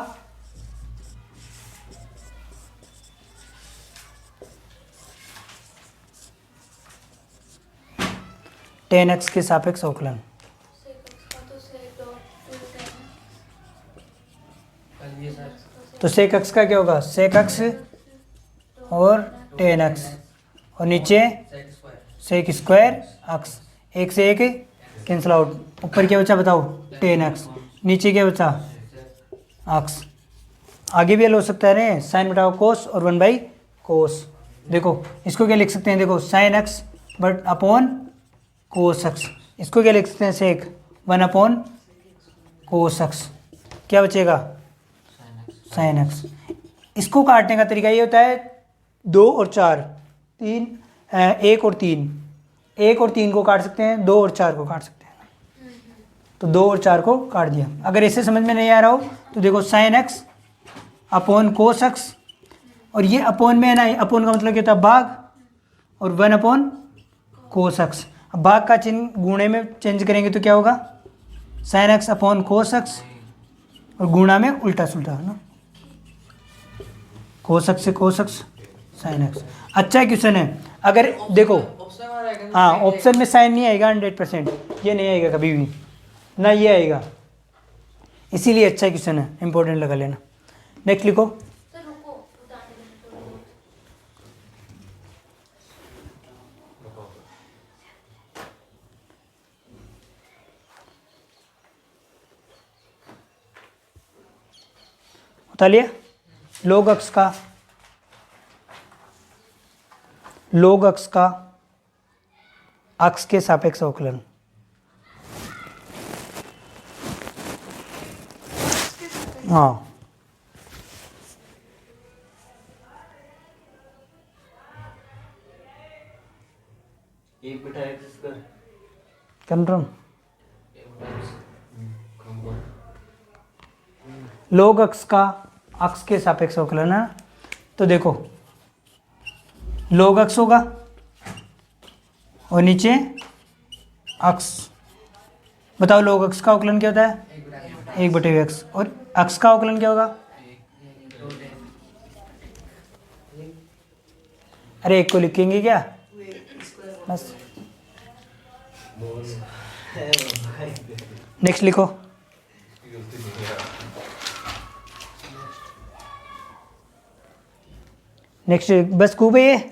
टेन एक्स के सापेक्ष अवकलन। सेक का तो सेक डॉट 2 करना। तो सेक एक्स का क्या होगा, सेक एक्स और टेन एक्स, और नीचे sec square sec square x, एक से एक कैंसिल आउट, ऊपर क्या बचा बताओ, टेन एक्स, नीचे क्या बचा एक्स। आगे भी हल हो सकता है ना, साइन बटाओ कोस और 1 बाई कोस। देखो इसको क्या लिख सकते हैं, देखो sine x but upon cos x, इसको क्या लिख सकते हैं, सेक 1 अपॉन कोस एक्स, क्या बचेगा साइन एक्स। इसको काटने का तरीका ये होता है 2 और 4, 3 1 और 3, 1 और 3 को काट सकते हैं, 2 और 4 को काट सकते हैं। तो 2 और 4 को काट दिया। अगर इससे समझ में नहीं आ रहा हो तो देखो sine x upon cos x, और ये अपॉन में है ना, अपॉन का मतलब क्या होता है भाग, और 1 अपॉन कोस एक्स। अब भाग का चिन्ह गुणे में चेंज करेंगे तो क्या होगा, sine x upon cos x, और गुणा में उल्टा सुल्टा है ना, कोस एक्स से कोस एक्स साइन एक्स। अच्छा क्वेश्चन है। अगर देखो ऑप्शन में रहेगा हाँ, ऑप्शन में साइन नहीं आएगा 100%, ये नहीं आएगा कभी भी ना, ये आएगा, इसीलिए अच्छा क्वेश्चन है, इंपॉर्टेंट लगा लेना। नेक्स्ट लिखो, सर रुको उतारने देना थोड़ा बहुत। बता लिया लोग अक्ष का, लोग अक्ष का अक्ष के सापेक्ष अवकलन। हाँ एक बटा एक्स स्क्वायर, कंफर्म। लोग अक्ष का अक्ष के सापेक्ष अवकलन है। तो देखो लोग अक्ष होगा और नीचे अक्ष, बताओ लोग अक्ष का अवकलन क्या होता है, 1/x, और अक्ष का अवकलन क्या होगा, अरे एक को लिखेंगे क्या बस। नेक्स्ट लिखो, नेक्स्ट बस खूब है ये,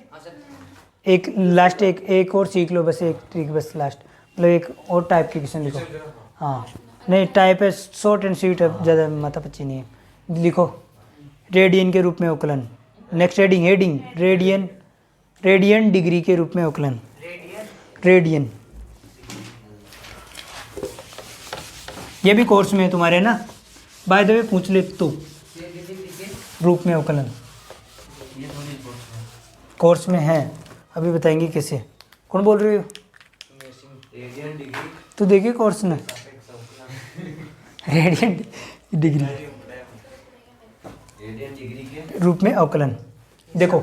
एक लास्ट एक और सीख लो, बस एक ट्रिक बस लास्ट, मतलब एक और टाइप के क्वेश्चन लिखो। हाँ नहीं टाइप है शॉर्ट एंड स्वीट है, ज़्यादा माथा पच्ची नहीं है। लिखो रेडियन के रूप में अवकलन। Next heading, heading radian, radian degree के रूप में अवकलन, रेडियन। ये भी कोर्स में है तुम्हारे ना, बाय द वे पूछ ले तो, रूप में अवकलन कोर्स में है, अभी बताएंगे कैसे। कौन बोल रही हो, रेडियन डिग्री, तू देखिए कोर्स में रेडियन डिग्री, रेडियन डिग्री के रूप में अवकलन। देखो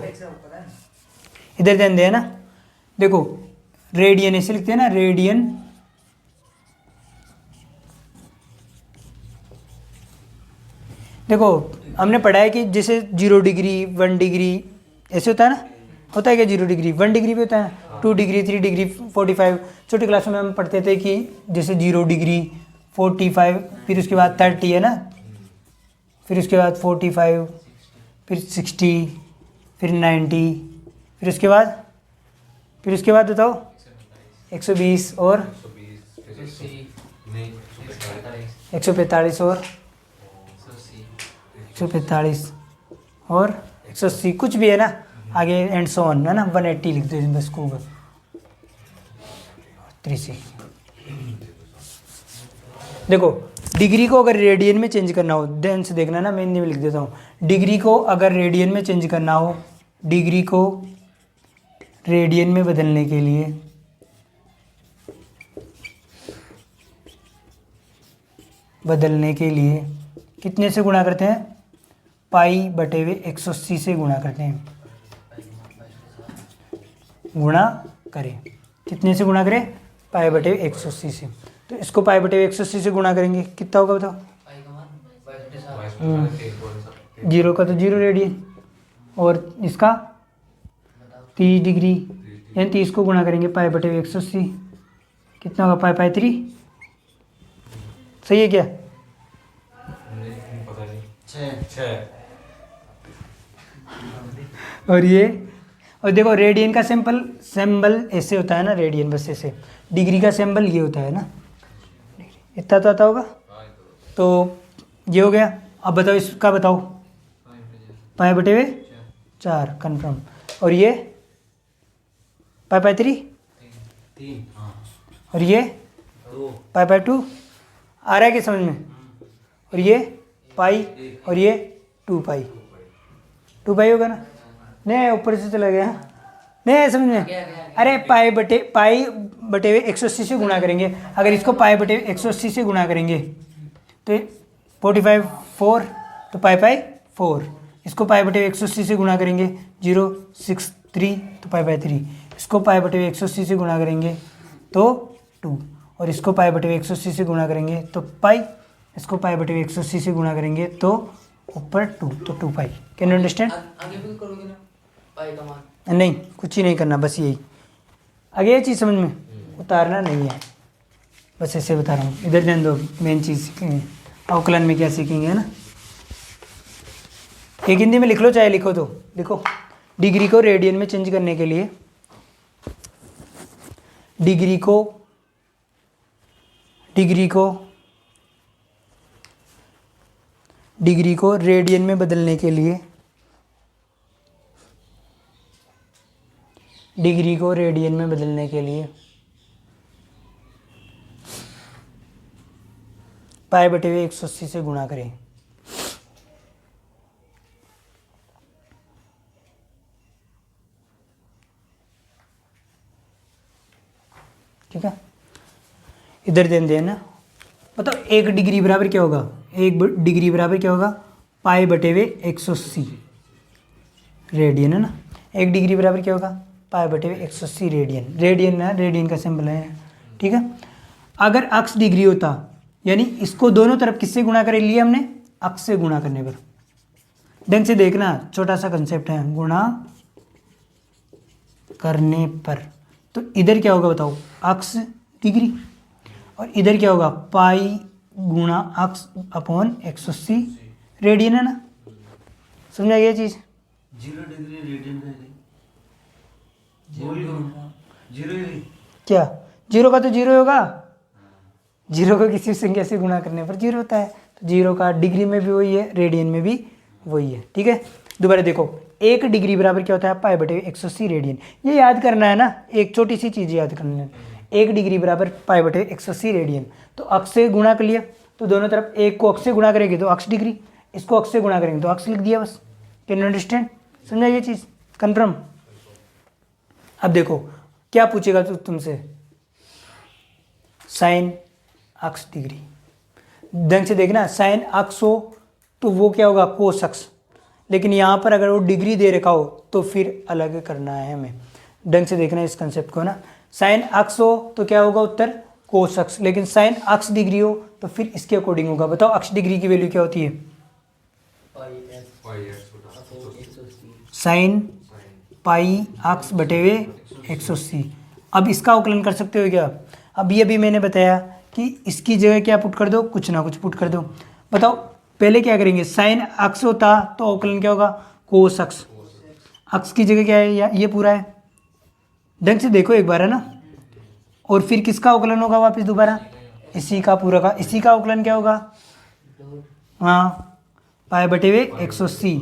इधर ध्यान दे ना, देखो रेडियन ऐसे लिखते हैं ना, रेडियन देखो हमने पढ़ा है कि जैसे 0 डिग्री 1 डिग्री ऐसे होता है ना, होता है क्या 0 डिग्री 1 डिग्री भी होता है, 2 डिग्री 3 डिग्री 45। छोटी क्लासों में हम पढ़ते थे कि जैसे 0 डिग्री 45, फिर उसके बाद 30 है ना, फिर उसके बाद 45, फिर 60, फिर 90, फिर उसके बाद बताओ 120 और 145 और 145 और 180, कुछ भी है ना आगे एंड सो ऑन है ना, 180 लिख दो बस को 360। देखो डिग्री को अगर रेडियन में चेंज करना हो, ध्यान से देखना ना, मैं हिंदी में लिख देता हूँ। डिग्री को अगर रेडियन में चेंज करना हो, डिग्री को रेडियन में बदलने के लिए कितने से गुणा करते हैं, π/180 से गुणा करते हैं। गुणा करें, कितने से गुणा करें, π/180 से। तो इसको π/180 से गुणा करेंगे कितना होगा बताओ, 0 का तो 0 रेडियन, और इसका 30 डिग्री, यानी 30 को गुणा करेंगे π/180, कितना होगा π/3, सही है क्या, 6 और ये, और देखो रेडियन का सिंबल ऐसे होता है ना, रेडियन बस ऐसे, डिग्री का सिंबल ये होता है ना, इतना तो आता होगा। तो ये हो गया। अब बताओ इसका बताओ, पाई बटे हुए 4 कन्फर्म। और ये पाई पाई 3 3 हाँ और ये 2 पाई पाई 2 आ रहा है कि समझ में। और ये पाई और ये 2 पाई, 2 पाई होगा ना, नहीं ऊपर से चला गया, नहीं समझ में। अरे पाई बटे हुए 180 से गुणा करेंगे। अगर इसको पाई बटे 180 से गुणा करेंगे तो 45 4 तो पाई 4, इसको पाई बटे 180 से गुणा करेंगे 0 6 3 तो पाई 3, इसको पाई बटे 180 से गुणा करेंगे तो 2, और इसको पाई बटे 180 से गुणा करेंगे तो पाई, इसको पाई बटे 180 से गुणा करेंगे तो ऊपर 2, तो 2 पाई। Can you understand? आगे भी करोगे ना पाई का मान? नहीं, कुछ ही नहीं करना, बस यही। आगे ये चीज़ समझ में, उतारना नहीं है, बस ऐसे बता रहा हूँ। इधर ध्यान दो, मेन चीज़ सीखेंगे अवकलन में, क्या सीखेंगे है ना। एक हिंदी में लिख लो, चाहे लिखो तो लिखो। डिग्री को रेडियन में चेंज करने के लिए, डिग्री को रेडियन में बदलने के लिए, डिग्री को रेडियन में बदलने के लिए पाई बटे हुए 180 से गुणा करें। ठीक है, इधर ध्यान देना। बताओ 1 डिग्री बराबर क्या होगा? 1 डिग्री बराबर क्या होगा? पाई बटे हुए 180 रेडियन है ना। 1 डिग्री बराबर क्या होगा? पाई बटे हुए 180 रेडियन। रेडियन ना, रेडियन का सिंबल है, ठीक है। अगर अक्स डिग्री होता, यानी इसको दोनों तरफ किससे गुणा कर लिया हमने? अक्स से गुणा करने पर। ढंग से देखना, छोटा सा कंसेप्ट है, गुणा करने पर। तो इधर क्या होगा बताओ? अक्स डिग्री, और इधर क्या होगा? पाई गुणा अक्स अपॉन 180 रेडियन है ना। समझ आ गया चीज़? 0 डिग्री रेडियन है, 0 क्या 0 का तो 0 होगा, 0 को किसी संख्या से गुणा करने पर 0 होता है। तो 0 का डिग्री में भी वही है, रेडियन में भी वही है, ठीक है। दोबारा देखो, 1 डिग्री बराबर क्या होता है? पाई बटे 180 रेडियन। ये याद करना है ना, एक छोटी सी चीज़ याद करनी है। 1 डिग्री बराबर पाई बटे 180 रेडियन। तो अक्स से गुणा कर लिया, तो दोनों तरफ 1 को अक्स से गुणा करेंगे तो अक्स डिग्री, इसको अक्स से गुणा करेंगे तो अक्स लिख दिया, बस। Can you understand? समझा ये चीज़? कन्फर्म? अब देखो क्या पूछेगा तो तुमसे, साइन अक्स डिग्री। ढंग से देखना, साइन अक्स हो तो वो क्या होगा? कोस अक्स। लेकिन यहाँ पर अगर वो डिग्री दे रखा हो तो फिर अलग करना है हमें। ढंग से देखना इस कंसेप्ट को ना। साइन अक्स हो तो क्या होगा उत्तर? कोस अक्स। लेकिन साइन अक्स डिग्री हो तो फिर इसके अकॉर्डिंग होगा। बताओ अक्स डिग्री की वैल्यू क्या होती है? साइन पाई अक्स बटे हुए 180। अब इसका अवकलन कर सकते हो क्या? अभी अभी मैंने बताया कि इसकी जगह क्या पुट कर दो? कुछ ना कुछ पुट कर दो। बताओ पहले क्या करेंगे? साइन अक्स होता तो अवकलन क्या होगा? कोस अक्स। अक्स की जगह क्या है? ये पूरा है। ढंग से देखो एक बार, है ना। और फिर किसका अवकलन होगा वापस दोबारा? इसी का पूरा का। इसी का अवकलन क्या होगा? हाँ, पाई बटे हुए 180।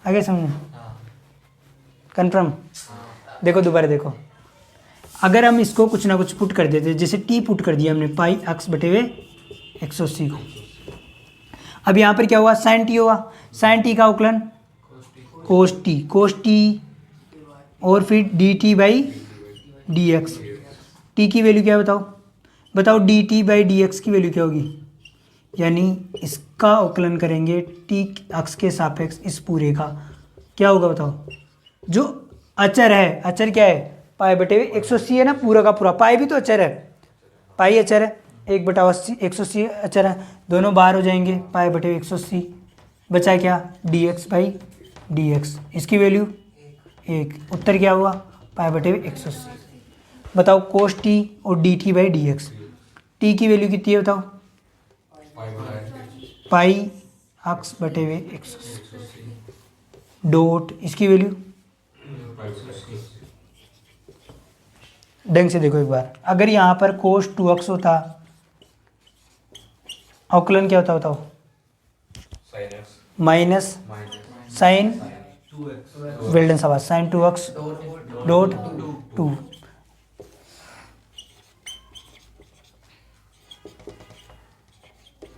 आगे समझो? कन्फर्म? देखो दोबारा देखो, अगर हम इसको कुछ ना कुछ पुट कर देते, जैसे टी पुट कर दिया हमने पाई अक्स बटे हुए 180 को। अब यहाँ पर क्या हुआ? साइन टी होगा। साइन टी का अवकलन कोस टी, कोस टी, और फिर D T by D x. T की वैल्यू क्या है बताओ? बताओ D T by D x की वैल्यू क्या होगी? यानी इसका अवकलन करेंगे टी अक्स के सापेक्ष इस पूरे का, क्या होगा बताओ? जो अचर है, अचर क्या है? पाई बटे 180 है ना, पूरा का पूरा। पाई भी तो अचर है, पाई अचर है, 1/80 180 अचर है, दोनों बाहर हो जाएंगे। पाई बटे 180 बचा क्या? D X by D x. इसकी वैल्यू 1। उत्तर क्या हुआ? पाई बटे 180। बताओ कोस टी और D T by D x. T की वैल्यू कितनी है बताओ? पाई अक्स बटे 180। डॉट इसकी वैल्यू ढंग से देखो एक बार, अगर यहाँ पर कोस 2x होता, अवकलन क्या होता बताओ? Sine x minus minus sine 2x well done शाबाश साइन 2x डॉट 2।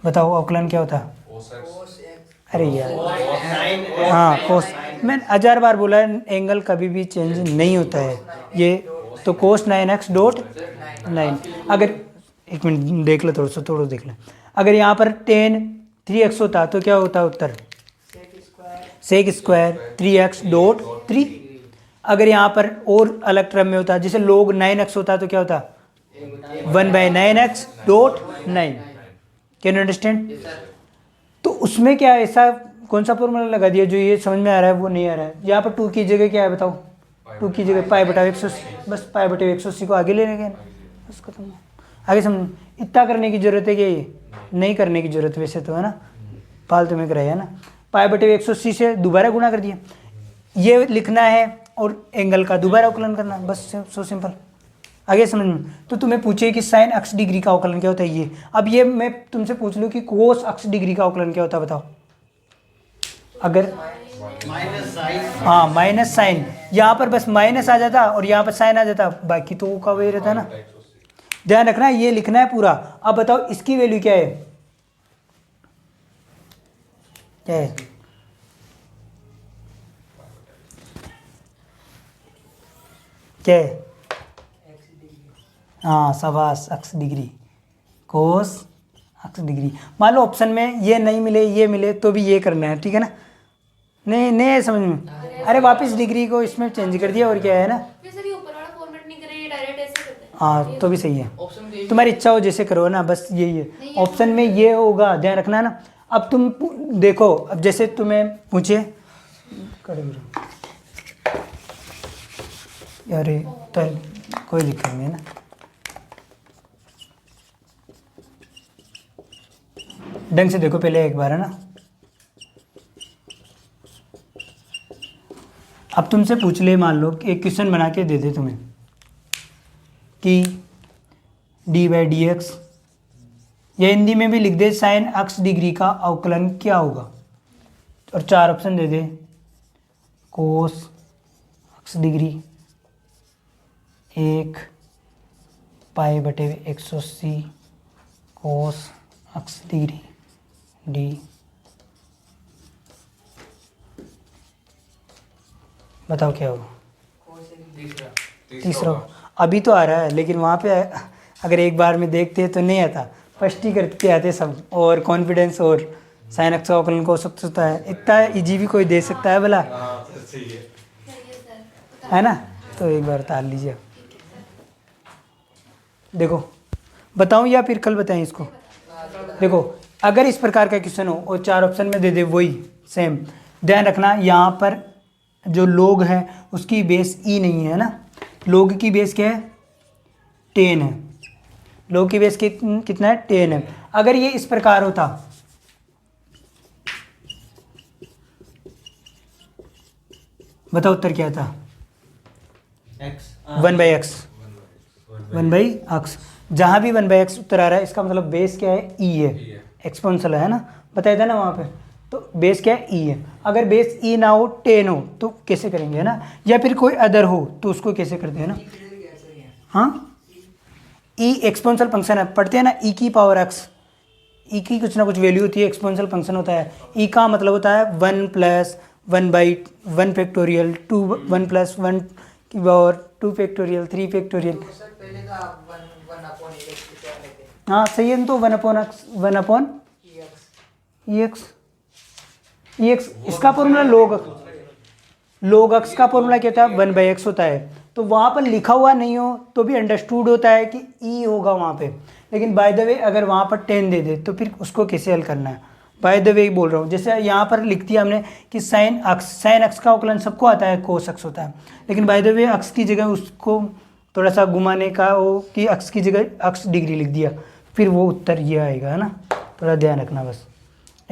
बताओ अवकलन क्या होता? कोस एक्स अरे यार sin हाँ कोस, मैंने 1000 बार बोला है, एंगल कभी भी चेंज नहीं होता है ये। तो कोस 9x डॉट 9, अगर एक मिनट देख ले, थोड़ा देख ले, अगर यहाँ पर टेन 3x होता तो क्या होता उत्तर? Sec square 3x dot 3। अगर यहाँ पर और अलग टर्म में होता, जैसे लोग 9x होता तो क्या होता? 1/9x dot 9। Can you understand? तो उसमें क्या है, ऐसा कौन सा फॉर्मूला लगा दिया जो ये समझ में आ रहा है वो नहीं आ रहा है? यहाँ पर 2 की जगह क्या है बताओ? 2 की जगह π/180, बस π/180 को आगे ले लेंगे, बस खत्म। आगे समझ, इतना करने की जरूरत है क्या? ये नहीं करने की जरूरत वैसे तो है ना, फालतू में कराया है ना। π/180 से दोबारा गुणा कर दिया, ये लिखना है और एंगल का दोबारा अवकलन करना, बस सो सिंपल। आगे समझ में? तो तुम्हें पूछे कि साइन अक्ष डिग्री का अवकलन क्या होता है ये, अब ये मैं तुमसे पूछ लूँ कि कोस अक्ष डिग्री का अवकलन क्या होता है बताओ? अगर माइनस साइन, हाँ माइनस साइन, यहाँ पर बस माइनस आ जाता और यहाँ पर साइन आ जाता, बाकी तो का वही रहता है ना। ध्यान रखना ये लिखना है पूरा। अब बताओ इसकी वैल्यू क्या है? क्या है? क्या है? हाँ शाबाश, अक्ष डिग्री, कोस अक्ष डिग्री। मान लो ऑप्शन में ये नहीं मिले, ये मिले तो भी ये करना है, ठीक है ना? नहीं समझ में? अरे वापस डिग्री को इसमें चेंज कर दिया और क्या है ना। फिर सर ये ऊपर वाला फॉर्मेट नहीं करें, ये डायरेक्ट ऐसे करते हैं। हाँ तो भी सही है, ऑप्शन में तुम्हारी इच्छा हो जैसे करो ना, बस यही है। ऑप्शन में ये होगा, ध्यान रखना है ना। अब तुम देखो, अब जैसे तुम्हें पूछे अरे तो कोई दिक्कत नहीं है ना। ढंग से देखो पहले एक बार है ना। अब तुमसे पूछ ले, मान लो एक क्वेश्चन बना के दे दे तुम्हें कि d/dx, या हिंदी में भी लिख दे साइन अक्ष डिग्री का अवकलन क्या होगा, और 4 ऑप्शन दे दे। कोस अक्ष डिग्री 1 π/180 कोस अक्ष डिग्री d। बताओ क्या होगा? तीसरा अभी तो आ रहा है, लेकिन वहाँ पे अगर एक बार में देखते तो नहीं आता, फर्स्ट ही करते आते सब, और कॉन्फिडेंस और साइन अक्ष का अवकलन को सकता होता है, इतना इजी भी कोई दे सकता है भला, सही है है ना? तो एक बार उतार लीजिए। देखो बताऊं या फिर कल बताएं इसको? देखो अगर इस प्रकार का क्वेश्चन हो और 4 ऑप्शन में दे दे वही सेम, ध्यान रखना यहाँ पर जो लोग है उसकी बेस ई नहीं है ना, लोग की बेस क्या है? 10 है, लोग की बेस कितना है? 10 है। अगर ये इस प्रकार होता, बताओ उत्तर क्या था? x 1/x, 1/x, जहाँ भी 1/x उत्तर आ रहा है इसका मतलब बेस क्या है? ई है, एक्सपोनेंशियल है ना, बताया था ना वहाँ पे। तो बेस क्या है? ई है। अगर बेस ई ना हो 10 हो तो कैसे करेंगे है ना, या फिर कोई अदर हो तो उसको कैसे करते हैं ना। हाँ ई एक्सपोनेंशियल फंक्शन है, पढ़ते हैं ना, ई की पावर एक्स, ई की कुछ ना कुछ वैल्यू होती है, एक्सपोनेंशियल फंक्शन होता है। ई का मतलब होता है 1 + 1/1 फैक्टोरियल, 2 1 + 1 की पावर 2 फैक्टोरियल, 3 फैक्टोरियल। सर पहले तो आप 1/x की क्या लेते हैं? हाँ सही है, तो 1/x 1/ex इसका फॉर्मूला log x का फॉर्मूला क्या था? 1/x होता है। तो वहाँ पर लिखा हुआ नहीं हो तो भी अंडरस्टूड होता है कि ई होगा वहाँ पे, लेकिन बाय द वे अगर वहाँ पर 10 दे दे तो फिर उसको कैसे हल करना है, बाय द वे बोल रहा हूँ। जैसे यहाँ पर लिख दिया हमने कि साइन अक्ष का अवकलन सबको आता है, कोस अक्ष होता है, लेकिन बाय द वे अक्ष की जगह उसको थोड़ा सा घुमाने का हो कि अक्ष की जगह अक्ष डिग्री लिख दिया, फिर वो उत्तर ये आएगा है ना। थोड़ा ध्यान रखना बस,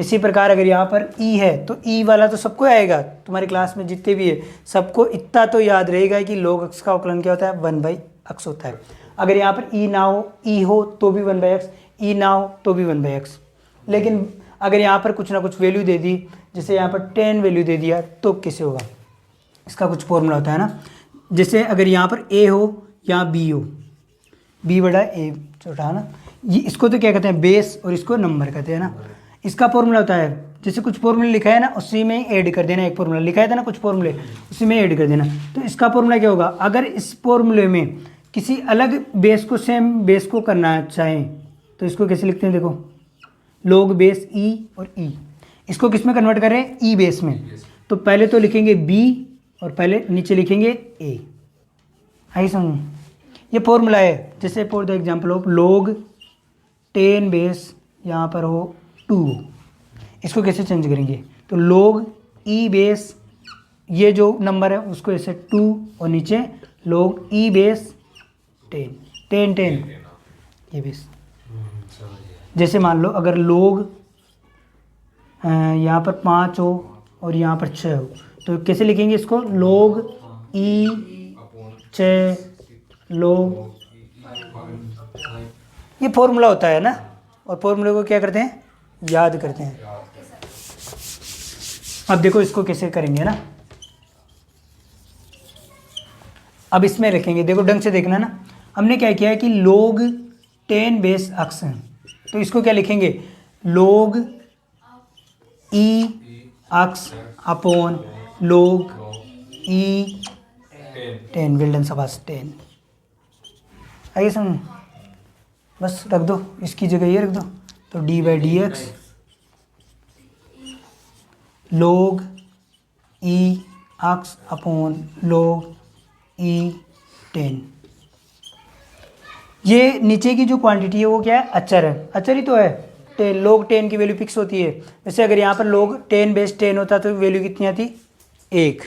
इसी प्रकार अगर यहाँ पर ई है तो ई वाला तो सबको आएगा, तुम्हारी क्लास में जितने भी है सबको इतना तो याद रहेगा कि log x का अवकलन क्या होता है, 1/x होता है। अगर यहाँ पर ई ना हो, ई हो तो भी 1/x, ई ना हो तो भी 1/x। लेकिन अगर यहाँ पर कुछ ना कुछ वैल्यू दे दी, जैसे यहाँ पर 10 वैल्यू दे दिया तो कैसे होगा, इसका कुछ फॉर्मूला होता है ना। जैसे अगर यहाँ पर a हो या b हो, b बड़ा a छोटा है ना, ये इसको तो क्या कहते हैं, बेस, और इसको नंबर कहते हैं ना। इसका फॉर्मूला होता है, जैसे कुछ फॉर्मूला लिखा है ना उसी में ऐड कर देना, एक फॉर्मूला लिखा था ना कुछ फॉर्मूले, उसी में ऐड कर देना। तो इसका फॉर्मूला क्या होगा, अगर इस फॉर्मूले में किसी अलग बेस को सेम बेस को करना चाहें तो इसको कैसे लिखते हैं, देखो log बेस e और e, इसको किस में कन्वर्ट कर रहे हैं, e बेस में। तो पहले तो लिखेंगे b और पहले नीचे लिखेंगे a, आई समझ। ये फॉर्मूला है, जैसे for the example of log 10 base यहाँ पर हो 2, इसको कैसे चेंज करेंगे, तो log e बेस, ये जो नंबर है उसको ऐसे 2 और नीचे log e बेस 10 ये बेस। जैसे मान लो अगर log यहाँ पर 5 हो और यहाँ पर 6 हो तो कैसे लिखेंगे इसको, log e 6 log, ये फॉर्मूला होता है ना, और फॉर्मूले को क्या करते हैं, याद करते हैं। अब देखो इसको कैसे करेंगे ना, अब इसमें रखेंगे, देखो ढंग से देखना ना। हमने क्या किया है कि log 10 बेस x है, तो इसको क्या लिखेंगे, log e x upon log e 10, well done सबास 10, आइए समझ, बस रख दो, इसकी जगह ये रख दो, तो d/dx log e x upon log e 10। ये नीचे की जो क्वांटिटी है वो क्या है, अचर है, अचर ही तो है। 10 log 10 की वैल्यू फिक्स होती है। वैसे अगर यहाँ पर log 10 बेस 10 होता तो वैल्यू कितनी आती, एक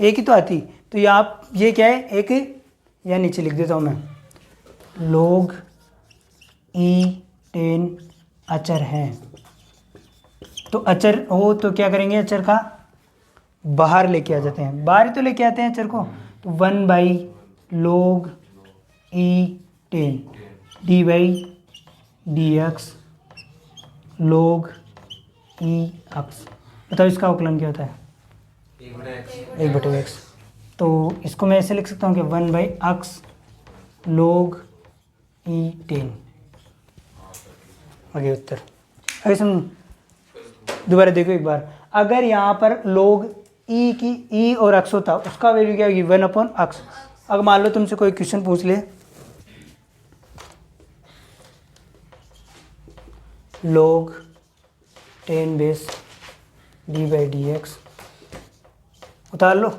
ही तो आती। तो ये क्या है, एक, या नीचे लिख देता हूँ मैं, log e 10 अचर है। तो अचर हो तो क्या करेंगे, अचर का बाहर लेके आ जाते हैं, बाहर ही तो लेके आते हैं अचर को। तो 1/log e 10 d/dx log e x। बताओ इसका अवकलन क्या होता है, 1/x। तो इसको मैं ऐसे लिख सकता हूँ कि 1/x log e 10, आगे उत्तर। आगे समझ, दोबारा देखो एक बार, अगर यहाँ पर log e की e और x होता, उसका वैल्यू क्या होगी, 1/x। अगर मान लो तुमसे कोई क्वेश्चन पूछ ले, log 10 बेस d/dx, उतार लो,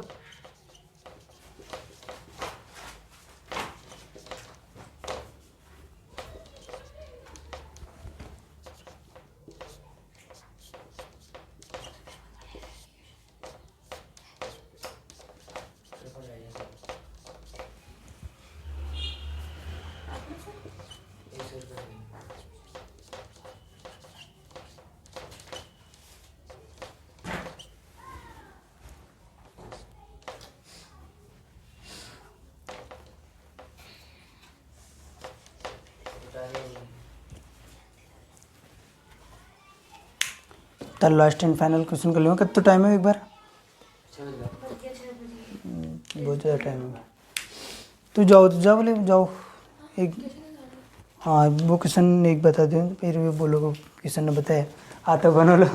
तो लास्ट एंड फाइनल क्वेश्चन कर लो। कितना टाइम है एक बार, बहुत ज़्यादा टाइम है। तो जाओ बोले जाओ एक, हाँ वो क्वेश्चन एक बता दो, फिर भी बोलो क्वेश्चन ने बताया, आता बनो लो।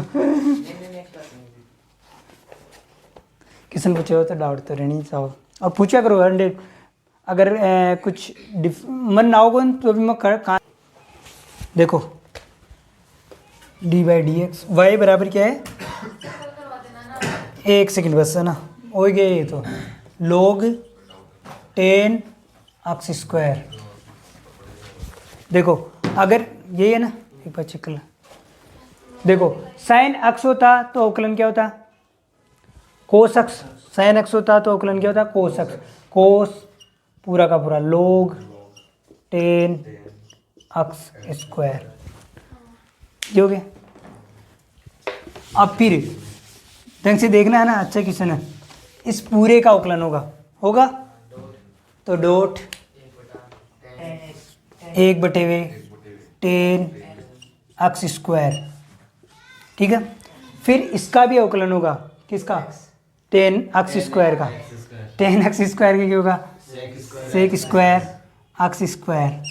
क्वेश्चन पूछे हो तो डाउट तो रहनी चाहो, और पूछा करो 100। अगर कुछ मन ना होगा तो भी मैं कहाँ, देखो d/dx y बराबर क्या है, एक सेकंड बस है ना, हो गया ये तो, log 10 x स्क्वायर। देखो अगर ये है ना, एक बार चेक कर लो, देखो साइन x होता तो अवकलन क्या होता, कोस x, साइन x होता तो अवकलन क्या होता, कोस x, कोस पूरा का पूरा log 10 x स्क्वायर, ये हो गया। अब फिर ढंग से देखना है ना, अच्छा क्वेश्चन है। इस पूरे का अवकलन होगा तो डॉट 1/10 ठीक है। फिर इसका भी अवकलन होगा, किसका? 10x² का। 10x² का क्या होगा? Sec square x square.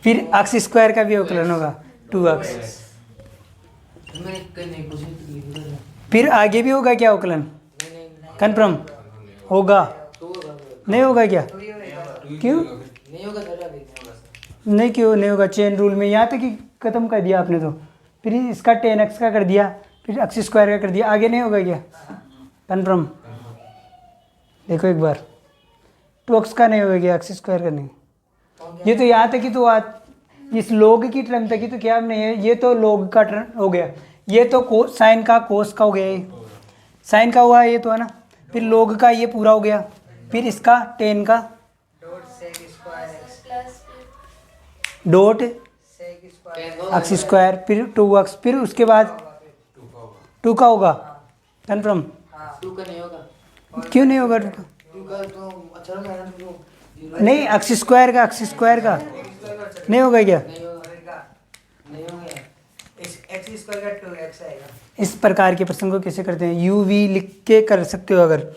फिर x² का भी अवकलन होगा 2x। मैंने करने कुछ नहीं। फिर आगे भी होगा क्या अवकलन? कन्फर्म होगा? नहीं होगा क्या? क्यों नहीं होगा सर, अभी नहीं, क्यों नहीं होगा? चेन रूल में यहाँ तक ही ख़त्म कर दिया आपने तो। फिर इसका 10x का कर दिया, फिर x² का कर दिया, आगे नहीं होगा क्या? कन्फर्म? देखो एक बार, 2x का नहीं होगा क्या? x² का नहीं। ये तो यहाँ तक ही तो इस लोग की टर्म तक ही तो क्या नहीं है, ये तो लोग का टर्म हो गया, ये तो साइन का कोस का हो गया, ये साइन का हुआ ये तो है ना। फिर लोग का ये पूरा हो गया, फिर इसका 10 का dot sec square x plus dot sec square x², फिर 2x, फिर उसके बाद 2 का होगा। कन्फर्म? हाँ 2 का नहीं होगा। क्यों नहीं होगा? 2 का तो अच्छा लगा ना तुमको। नहीं, x² का नहीं होगा क्या? नहीं होगा, नहीं होगा। इस एक्स स्क्वायर का 2x आएगा। इस प्रकार के प्रश्न को कैसे करते हैं? u v लिख के कर सकते हो, अगर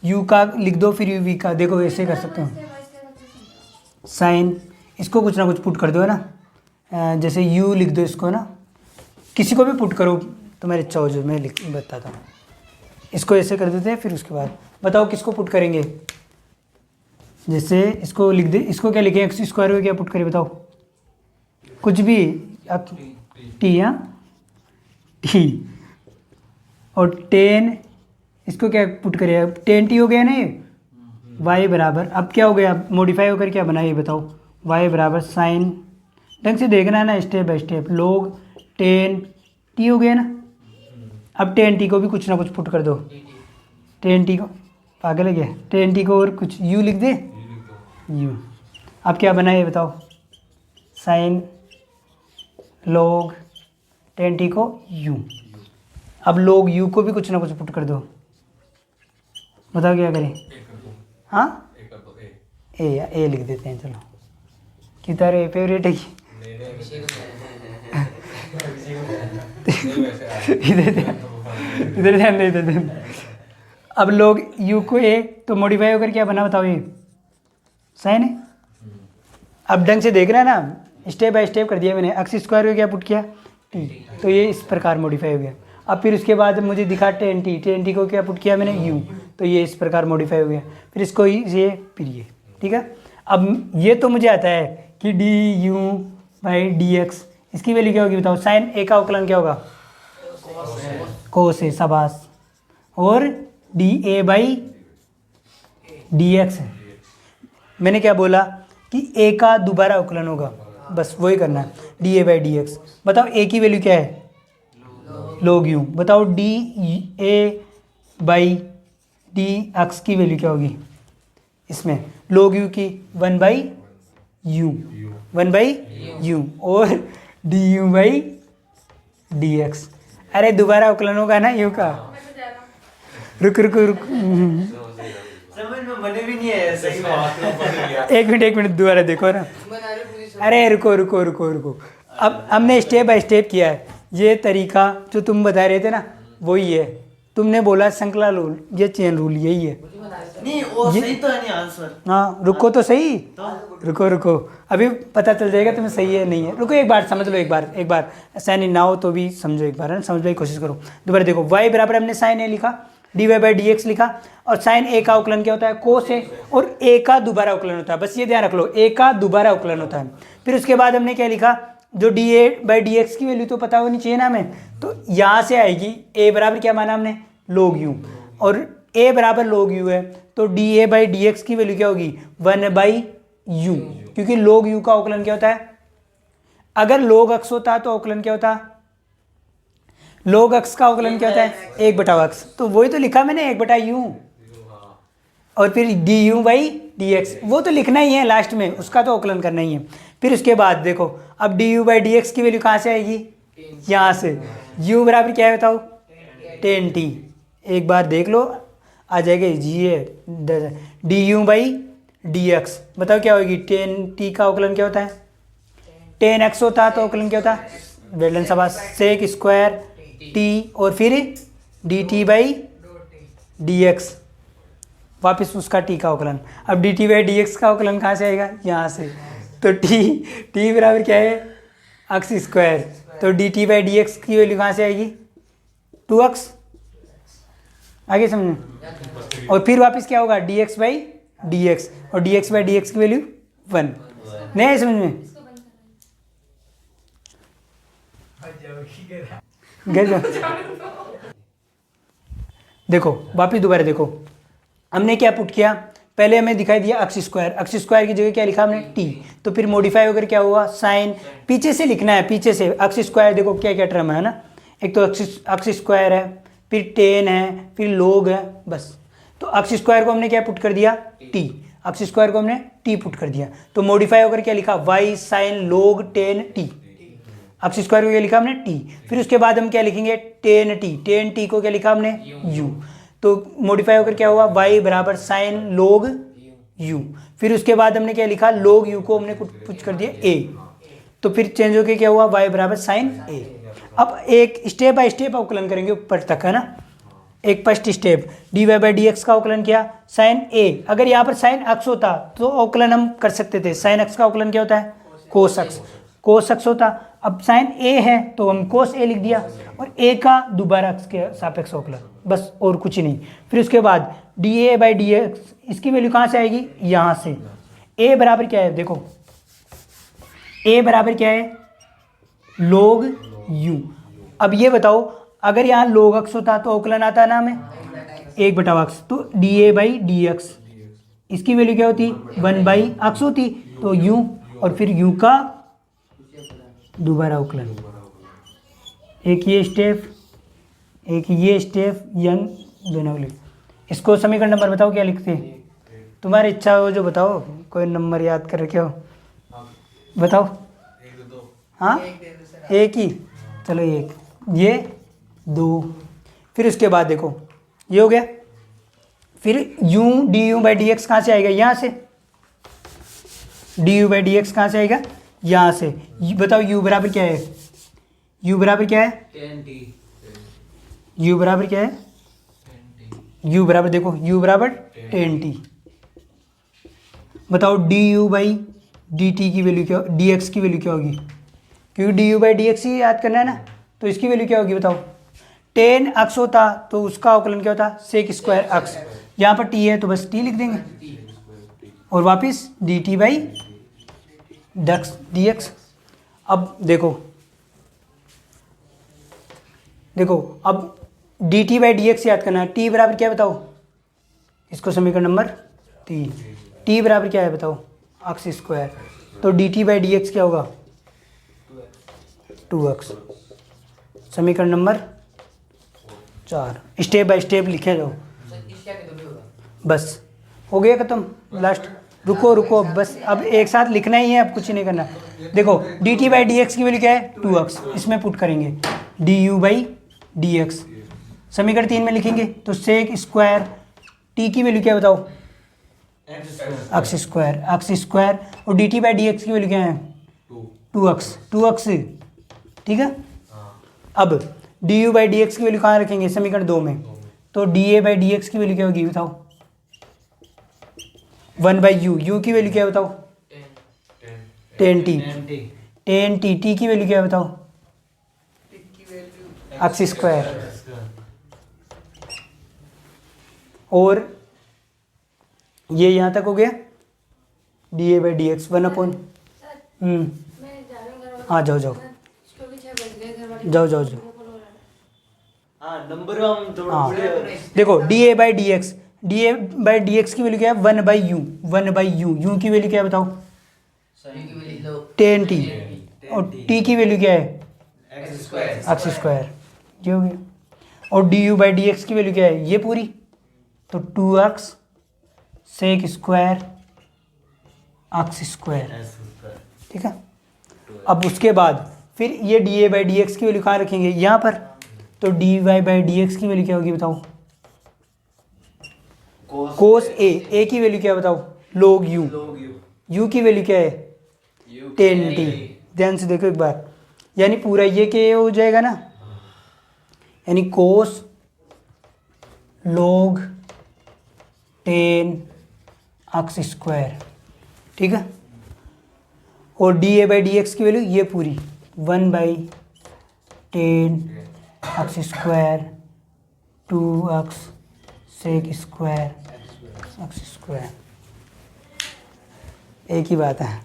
u का लिख दो फिर u v का, देखो ऐसे कर सकते हो। साइन इसको कुछ ना कुछ पुट कर दो, है ना। जैसे u लिख दो इसको ना, किसी को भी पुट करो, तुम्हारी इच्छा हो, जो मैं लिख बताता हूँ। इसको ऐसे कर देते हैं, फिर उसके बाद बताओ किसको पुट करेंगे। जैसे इसको लिख दे, इसको क्या लिखें? x² को क्या पुट करें बताओ? कुछ भी टी, हाँ टी। और 10 इसको क्या पुट करें? 10t हो गया ना ये, y बराबर, अब क्या हो गया? मॉडिफाई होकर क्या बना ये बताओ? y बराबर साइन, ढंग से देखना है ना, step by step. log 10t हो गया ना। अब 10t को भी कुछ ना कुछ पुट कर दो। 10t को पागल है क्या? 10t को और कुछ u लिख दे, u। अब क्या बना ये बताओ? साइन log 10t को u। अब log u को भी कुछ ना कुछ पुट कर दो, बताओ क्या करें? हाँ ए लिख देते हैं, चलो। कितना रे फेवरेट है इधर ध्यान नहीं देते। अब लोग u को a तो मॉडिफाई होकर क्या बना बताओ? ये साइन है। अब ढंग से देख रहा है ना, स्टेप बाय स्टेप कर दिया मैंने। x² को क्या पुट किया? t, तो ये इस प्रकार मॉडिफाई हो गया। अब फिर उसके बाद मुझे दिखा 10t को क्या पुट किया मैंने? u, तो ये इस प्रकार मॉडिफाई हो गया। फिर इसको ये, फिर ये, ठीक है। अब ये तो मुझे आता है कि du/dx, इसकी वैल्यू क्या होगी बताओ? साइन a का अवकलन क्या होगा? कोस है, शाबाश। और dA/dx है। मैंने क्या बोला कि a का दोबारा अवकलन होगा, बस वही करना है। dA/dx बताओ, a की वैल्यू क्या है? log u। बताओ dA/dx की वैल्यू क्या होगी इसमें? log u की 1/u और du/dx। अरे दोबारा अवकलन होगा ना u का। रुक समझ में बने भी नहीं है सही में। एक मिनट दोबारा देखो ना। अरे रुको। अब हमने स्टेप बाय स्टेप किया है। ये तरीका जो तुम बता रहे थे ना, वही है। तुमने बोला श्रृंखला रूल, ये चेन रूल, यही है। नहीं वो सही तो है नहीं आंसर। हाँ रुको तो सही, रुको अभी पता चल जाएगा तुम्हें सही है नहीं है। रुको एक बार समझ लो, एक बार साइन ना हो तो भी समझो, एक बार है ना, समझने की कोशिश करो। दोबारा देखो, y बराबर हमने साइन a लिखा, dy/dx लिखा, और साइन a का अवकलन क्या होता है? कोस है, और a का दोबारा अवकलन होता है। बस ये ध्यान रख लो, a का दोबारा अवकलन होता है। फिर उसके बाद हमने क्या लिखा? जो dA/dx की वैल्यू तो पता होनी चाहिए ना हमें, तो यहाँ से आएगी a बराबर क्या माना हमने? log u, और a बराबर log u है, तो dA/dx की वैल्यू क्या होगी? 1/u, क्योंकि log u का अवकलन क्या होता है? अगर log x होता तो अवकलन क्या होता? log x का अवकलन क्या होता है? 1/x, तो वही तो लिखा मैंने, 1/u। और फिर du/dx, वो तो लिखना ही है लास्ट में, उसका तो अवकलन करना ही है। फिर उसके बाद देखो, अब du/dx की वैल्यू कहाँ से आएगी? यहाँ से। u बराबर क्या है बताओ? टेन टी, एक बार देख लो आ जाएगा ये D U by D x. बताओ क्या होगी, टेन टी का अवकलन क्या होता है, टेन एक्स होता है तो अवकलन क्या होता है, वेलन शाबाश, सेक स्क्वायर टी और फिर D T by D x, वापस उसका टी का अवकलन। अब D T by D x का अवकलन कहाँ से आएगा, यहाँ से। तो टी बराबर क्या है, एक्स स्क्वायर, तो D T by D x की वैल्यू कहाँ से आएगी, 2x। आगे समझे, और फिर वापस क्या होगा, D X by D X, और D X by D x की वैल्यू 1। नहीं है समझ में, देखो वापस दोबारा देखो, हमने क्या पुट किया, पहले हमें दिखाई दिया एक्स स्क्वायर की जगह क्या लिखा हमने टी, तो फिर मॉडिफाई होकर क्या हुआ साइन, पीछे से लिखना है, पीछे से एक्स स्क्वायर, देखो क्या क्या टर्म है ना, एक तो एक्स स्क्वायर है, फिर टेन है, फिर लोग है, बस। तो एक्स स्क्वायर को हमने क्या पुट कर दिया टी, एक्स स्क्वायर को हमने टी पुट कर दिया, तो मॉडिफाई होकर क्या लिखा वाई साइन लोग टेन टी, एक्स स्क्वायर को क्या लिखा हमने टी, फिर उसके बाद हम क्या लिखेंगे टेन टी को क्या लिखा हमने यू, तो मॉडिफाई होकर क्या हुआ y बराबर साइन लोग u, फिर उसके बाद हमने क्या लिखा लोग u को हमने कुछ कर दिया a, तो फिर चेंज होकर क्या हुआ y बराबर साइन a। अब एक स्टेप बाय स्टेप अवकलन करेंगे ऊपर तक, है ना। एक first step d y by D x का अवकलन किया साइन a, अगर यहाँ पर साइन x होता तो अवकलन हम कर सकते थे, साइन x का अवकलन क्या होता है कोस x होता, अब साइन a है तो हम कोस a लिख दिया, और a का दोबारा x के सापेक्ष अवकलन, बस और कुछ नहीं। फिर उसके बाद D a by D x, इसकी वैल्यू कहाँ से आएगी, यहाँ से। a बराबर क्या है, देखो a बराबर क्या है लोग u। अब ये बताओ अगर यहाँ लोग x होता तो अवकलन आता ना हमें 1/x, तो D a by D x, इसकी वैल्यू क्या होती 1/x होती, तो u और फिर u का दोबारा अवकलन, एक ये स्टेप एक ये स्टेप, यंग दोनों लिख। इसको समीकरण नंबर बताओ क्या लिखते हैं, तुम्हारी इच्छा हो जो बताओ, कोई नंबर याद कर रखे हो बताओ। हाँ एक ही, चलो एक, ये 2, फिर उसके बाद देखो ये हो गया, फिर u D U by D x कहाँ से आएगा, यहाँ से, D U by D x कहाँ से आएगा, यहाँ से। बताओ u बराबर क्या है, u बराबर क्या है, u बराबर क्या है, u बराबर देखो u बराबर 10t। बताओ D U by D T की वैल्यू क्या, डी एक्स की वैल्यू क्या होगी, क्योंकि D U by D X ही याद करना है ना, तो इसकी वैल्यू क्या होगी बताओ, 10x होता तो उसका अवकलन क्या होता सेक स्क्वायर x, यहाँ पर t है तो बस t लिख देंगे, और वापस D T by D x. अब देखो अब D T by D x याद करना है, t बराबर क्या है बताओ, इसको समीकरण नंबर 3, t बराबर क्या है बताओ एक्स स्क्वायर, तो D T by D x क्या होगा 2x, समीकरण नंबर 4। स्टेप बाय स्टेप लिखे जाओ, बस हो गया खत्म, लास्ट। रुको बस, अब एक साथ लिखना ही है, अब कुछ नहीं करना। देखो D T by D x की वैल्यू क्या है 2x, इसमें पुट करेंगे D U by D x, समीकरण 3 में लिखेंगे तो सेक स्क्वायर टी की वैल्यू क्या बताओ एक्स स्क्वायर, और D T by D x की वैल्यू क्या है 2x, ठीक है। अब D U by D x की वैल्यू कहाँ रखेंगे, समीकरण 2 में, तो D a by D x की वैल्यू क्या होगी बताओ 1/u, u की वैल्यू क्या है बताओ 10t, t की वैल्यू क्या है बताओ एक्स स्क्वायर, और ये यहाँ तक हो गया D a by D x 1/। मैं जा रहा हूँ घर वाले- हाँ जाओ क्योंकि 6 बज गए, घर वाले- जाओ हाँ नंबर हम थोड़ा हाँ बड़े- देखो D a by D x की वैल्यू क्या है 1/u, u की वैल्यू क्या है बताओ 10t, और t की वैल्यू क्या है एक्स स्क्वायर, ये हो गया। और D U by D x की वैल्यू क्या है ये पूरी, तो 2x sec square x square, ठीक है। अब उसके बाद फिर ये d a by D x की वैल्यू कहाँ रखेंगे यहाँ पर, तो d y by D x की वैल्यू क्या होगी बताओ? कोस कोस ए की वैल्यू क्या बताओ? log you. log u you की वैल्यू क्या है? 10t। ध्यान से देखो एक बार, यानी पूरा ये के हो जाएगा ना, यानी कोस log 10 एक्स स्क्वायर, ठीक है। और d a by D x की वैल्यू ये पूरी 1/10 x square 2x sec square x square, एक ही बात है।